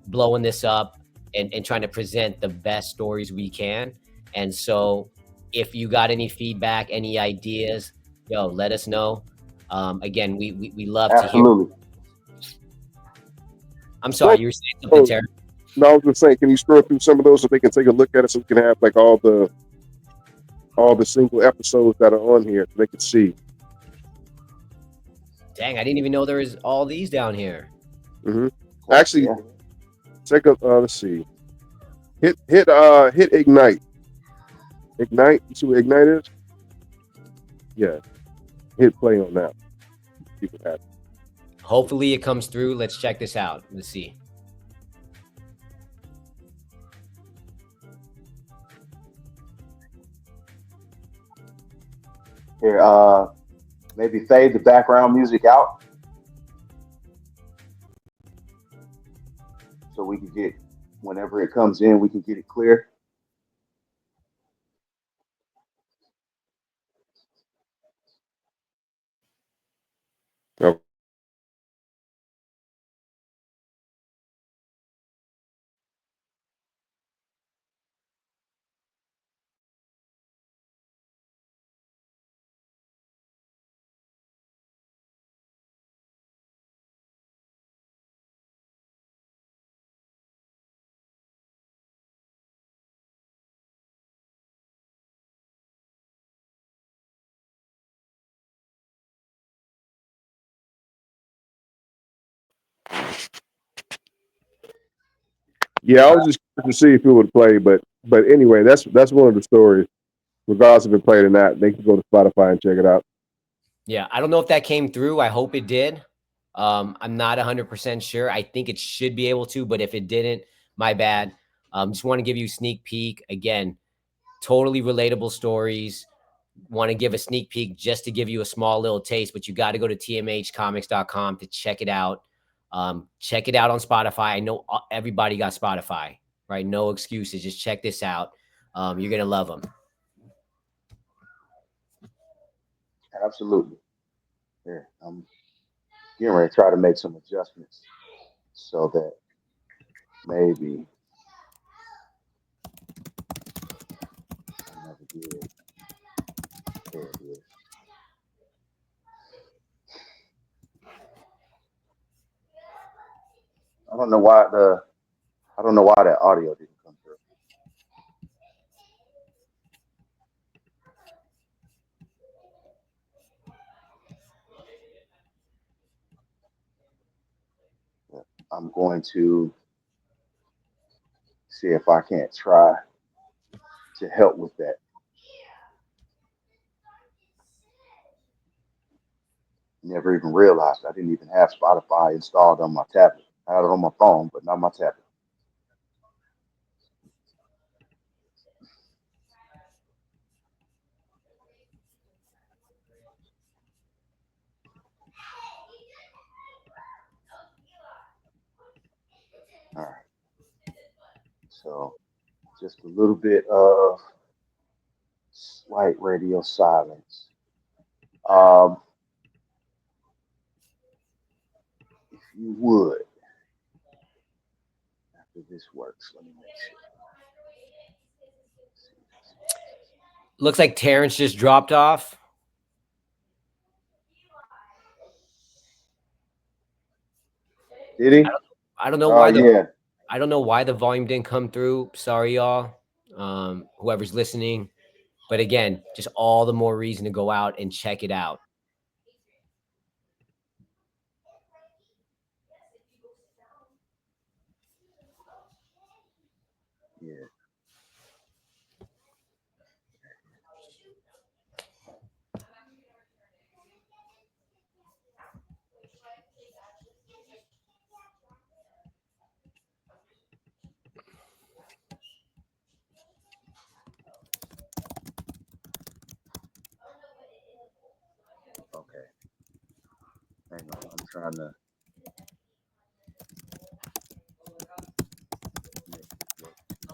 blowing this up and trying to present the best stories we can. And so if you got any feedback, any ideas, let us know. Again, we love to hear. Absolutely. I'm sorry, you were saying something, Terry. No, I was just saying, can you scroll through some of those so they can take a look at it, so we can have like all the single episodes that are on here, so they can see. Dang, I didn't even know there was all these down here. Mm-hmm. Actually, Yeah. check up. Let's see. Hit Ignite. Ignite. You see what Ignite is? Yeah. Hit play on that. See what happens. Hopefully it comes through. Let's check this out. Let's see. Here, maybe fade the background music out so we can get, whenever it comes in, we can get it clear. Oh. Yeah, I was just to see if it would play, but anyway, that's one of the stories. Regardless if it played or not, they can go to Spotify and check it out. Yeah, I don't know if that came through. I hope it did. I'm not 100% sure. I think it should be able to, but if it didn't, my bad. Just want to give you a sneak peek. Again, totally relatable stories, want to give a sneak peek just to give you a small little taste, but you got to go to tmhcomics.com to check it out. Check it out on Spotify. I know everybody got Spotify, right? No excuses. Just check this out. You're going to love them. Absolutely. Yeah, I'm getting ready to try to make some adjustments so that maybe I never did. There it is. I don't know why that audio didn't come through. But I'm going to see if I can't try to help with that. Never even realized I didn't even have Spotify installed on my tablet. I had it on my phone, but not my tablet. All right. So just a little bit of slight radio silence. Um, if you would, after this works, let me make sure. Looks like Terrence just dropped off. Did he? I don't know Oh why yeah. I don't know why the volume didn't come through. Sorry, y'all. Whoever's listening. But again, just all the more reason to go out and check it out. Yeah. Okay. Hang on. I'm trying to make this work too.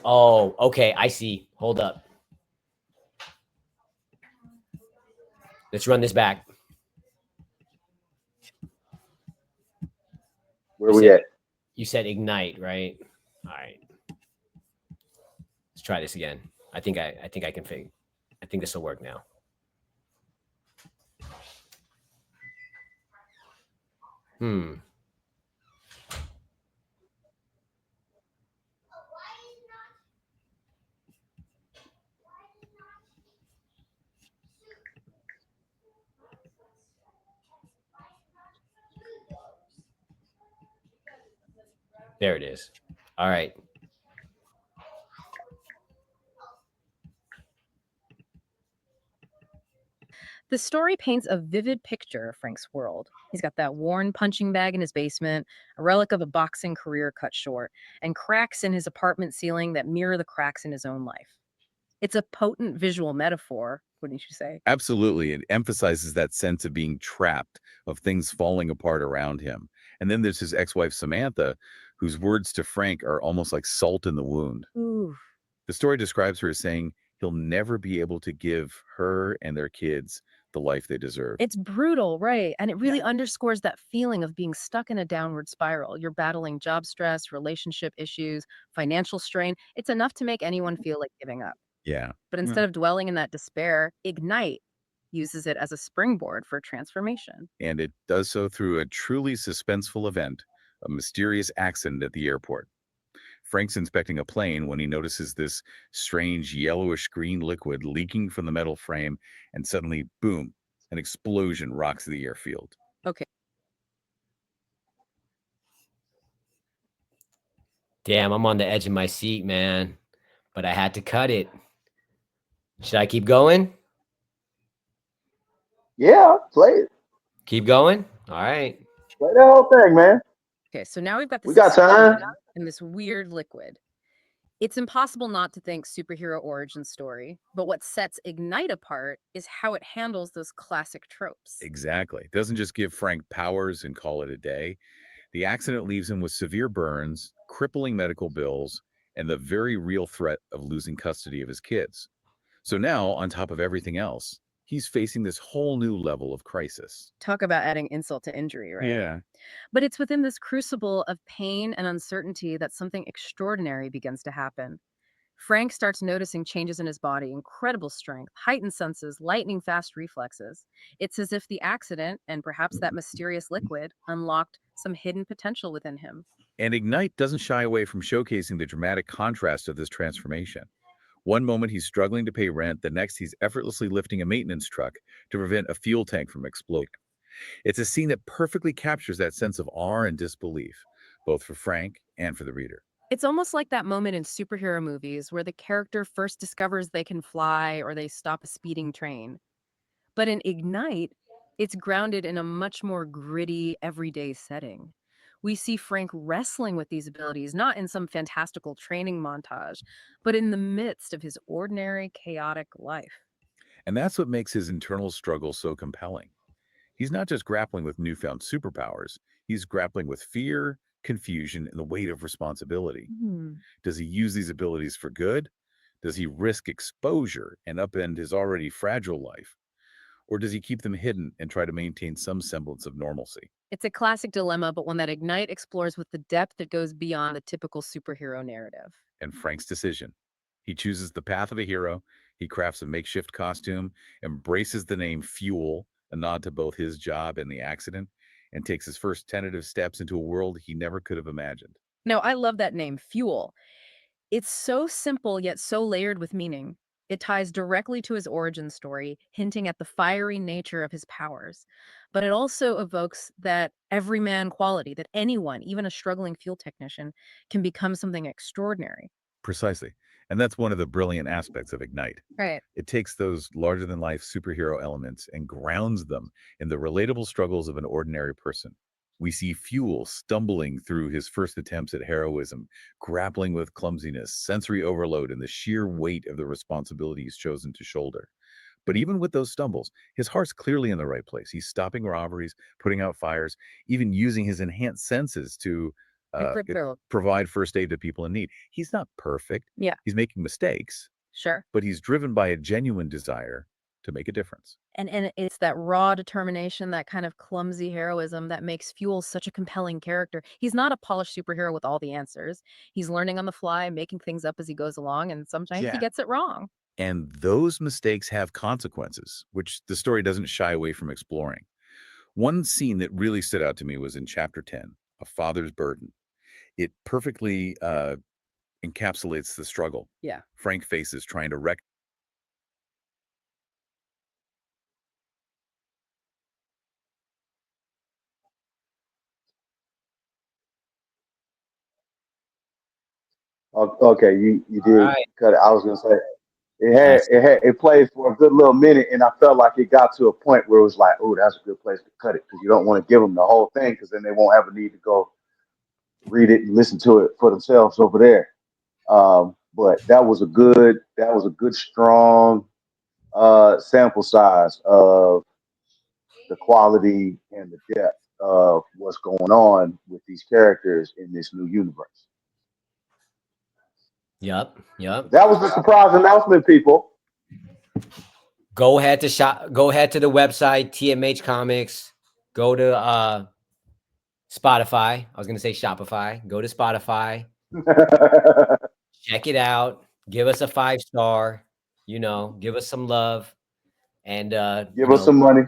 Oh, okay. I see. Hold up. Let's run this back. Where we at? You said ignite, right? All right. Let's try this again. I think I can figure. I think this will work now. There it is. All right. The story paints a vivid picture of Frank's world. He's got that worn punching bag in his basement, a relic of a boxing career cut short, and cracks in his apartment ceiling that mirror the cracks in his own life. It's a potent visual metaphor, wouldn't you say? Absolutely. It emphasizes that sense of being trapped, of things falling apart around him. And then there's his ex-wife, Samantha, whose words to Frank are almost like salt in the wound. Ooh. The story describes her as saying he'll never be able to give her and their kids the life they deserve. It's brutal, right? And it really underscores that feeling of being stuck in a downward spiral. You're battling job stress, relationship issues, financial strain. It's enough to make anyone feel like giving up. Yeah. But instead of dwelling in that despair, Ignite uses it as a springboard for transformation. And it does so through a truly suspenseful event, a mysterious accident at the airport. Frank's inspecting a plane when he notices this strange yellowish green liquid leaking from the metal frame, and suddenly, boom, an explosion rocks the airfield. Okay. Damn, I'm on the edge of my seat, man. But I had to cut it. Should I keep going? Yeah, play it. Keep going? All right. Play the whole thing, man. Okay, so now we've got this We got time. in this weird liquid. It's impossible not to think superhero origin story, but what sets Ignite apart is how it handles those classic tropes. Exactly. It doesn't just give Frank powers and call it a day. The accident leaves him with severe burns, crippling medical bills, and the very real threat of losing custody of his kids. So now, on top of everything else, he's facing this whole new level of crisis. Talk about adding insult to injury, right? Yeah. But it's within this crucible of pain and uncertainty that something extraordinary begins to happen. Frank starts noticing changes in his body, incredible strength, heightened senses, lightning fast reflexes. It's as if the accident, and perhaps that mysterious liquid, unlocked some hidden potential within him. And Ignite doesn't shy away from showcasing the dramatic contrast of this transformation. One moment he's struggling to pay rent, the next he's effortlessly lifting a maintenance truck to prevent a fuel tank from exploding. It's a scene that perfectly captures that sense of awe and disbelief, both for Frank and for the reader. It's almost like that moment in superhero movies where the character first discovers they can fly or they stop a speeding train. But in Ignite, it's grounded in a much more gritty, everyday setting. We see Frank wrestling with these abilities, not in some fantastical training montage, but in the midst of his ordinary, chaotic life. And that's what makes his internal struggle so compelling. He's not just grappling with newfound superpowers, he's grappling with fear, confusion, and the weight of responsibility. Hmm. Does he use these abilities for good? Does he risk exposure and upend his already fragile life? Or does he keep them hidden and try to maintain some semblance of normalcy? It's a classic dilemma, but one that Ignite explores with the depth that goes beyond the typical superhero narrative. And Frank's decision. He chooses the path of a hero, he crafts a makeshift costume, embraces the name Fuel, a nod to both his job and the accident, and takes his first tentative steps into a world he never could have imagined. Now, I love that name, Fuel. It's so simple yet so layered with meaning. It ties directly to his origin story, hinting at the fiery nature of his powers. But it also evokes that everyman quality that anyone, even a struggling fuel technician, can become something extraordinary. Precisely. And that's one of the brilliant aspects of Ignite. Right. It takes those larger than life superhero elements and grounds them in the relatable struggles of an ordinary person. We see Fuel stumbling through his first attempts at heroism, grappling with clumsiness, sensory overload, and the sheer weight of the responsibility he's chosen to shoulder. But even with those stumbles, his heart's clearly in the right place. He's stopping robberies, putting out fires, even using his enhanced senses to Incredible. provide first aid to people in need. He's not perfect. Yeah, He's making mistakes, sure. but he's driven by a genuine desire to make a difference. And it's that raw determination, that kind of clumsy heroism that makes Fuel such a compelling character. He's not a polished superhero with all the answers. He's learning on the fly, making things up as he goes along, and sometimes he Yeah. gets it wrong. And those mistakes have consequences, which the story doesn't shy away from exploring. One scene that really stood out to me was in chapter 10, A Father's Burden. It perfectly encapsulates the struggle Yeah. Frank faces trying to wreck. Okay, you All did right. cut it. I was gonna say That's it played for a good little minute, and I felt like it got to a point where it was like, oh, that's a good place to cut it because you don't want to give them the whole thing because then they won't have a need to go read it and listen to it for themselves over there. But that was a good strong sample size of the quality and the depth of what's going on with these characters in this new universe. yep, yep. That was the surprise announcement, people. Go ahead to shop. Go ahead to the website TMH Comics. Go to Spotify. I was gonna say Shopify. Go to Spotify. Check it out. Give us a 5-star. Give us some love, and Give us some money.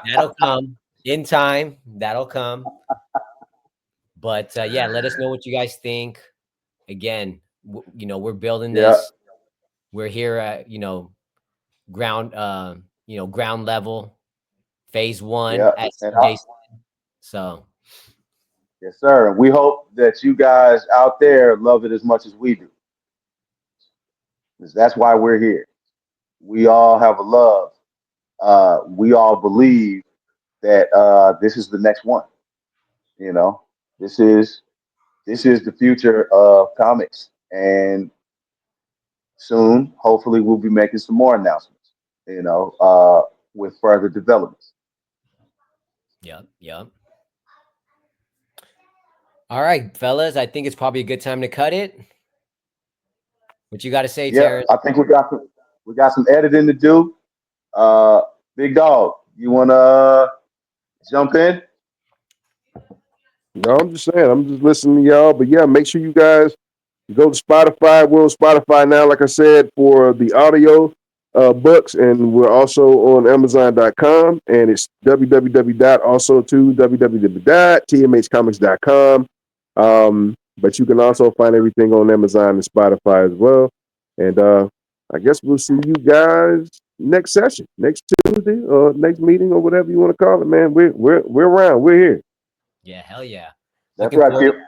that'll come in time. That'll come. But yeah, let us know what you guys think. Again, we're building Yeah, this. We're here at ground level, phase one, yeah. as And CJ said. So yes, sir. We hope that you guys out there love it as much as we do. 'Cause that's why we're here. We all have a love. We all believe that this is the next one. You know, this is this is the future of comics, and soon, hopefully, we'll be making some more announcements. With further developments. Yep, yep. All right, fellas, I think it's probably a good time to cut it. What you got to say, Yep, Terrence? I think we got some editing to do. Uh, Big dog, you wanna jump in? No, I'm just saying, I'm just listening to y'all. But yeah, make sure you guys go to Spotify. We're on Spotify now, like I said, for the audio books, and we're also on Amazon.com, and it's www.also to www.tmhcomics.com. But you can also find everything on Amazon and Spotify as well. And I guess we'll see you guys next session, next Tuesday, or next meeting, or whatever you want to call it. Man, we're around. We're here. Yeah, hell yeah. That's Looking right, forward. Kip.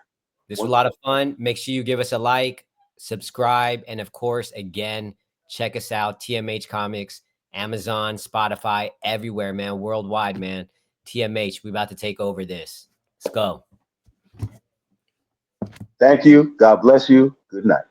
This was a lot of fun. Make sure you give us a like, subscribe, and of course, again, check us out. TMH Comics, Amazon, Spotify, everywhere, man. Worldwide, man. TMH, we about to take over this. Let's go. Thank you. God bless you. Good night.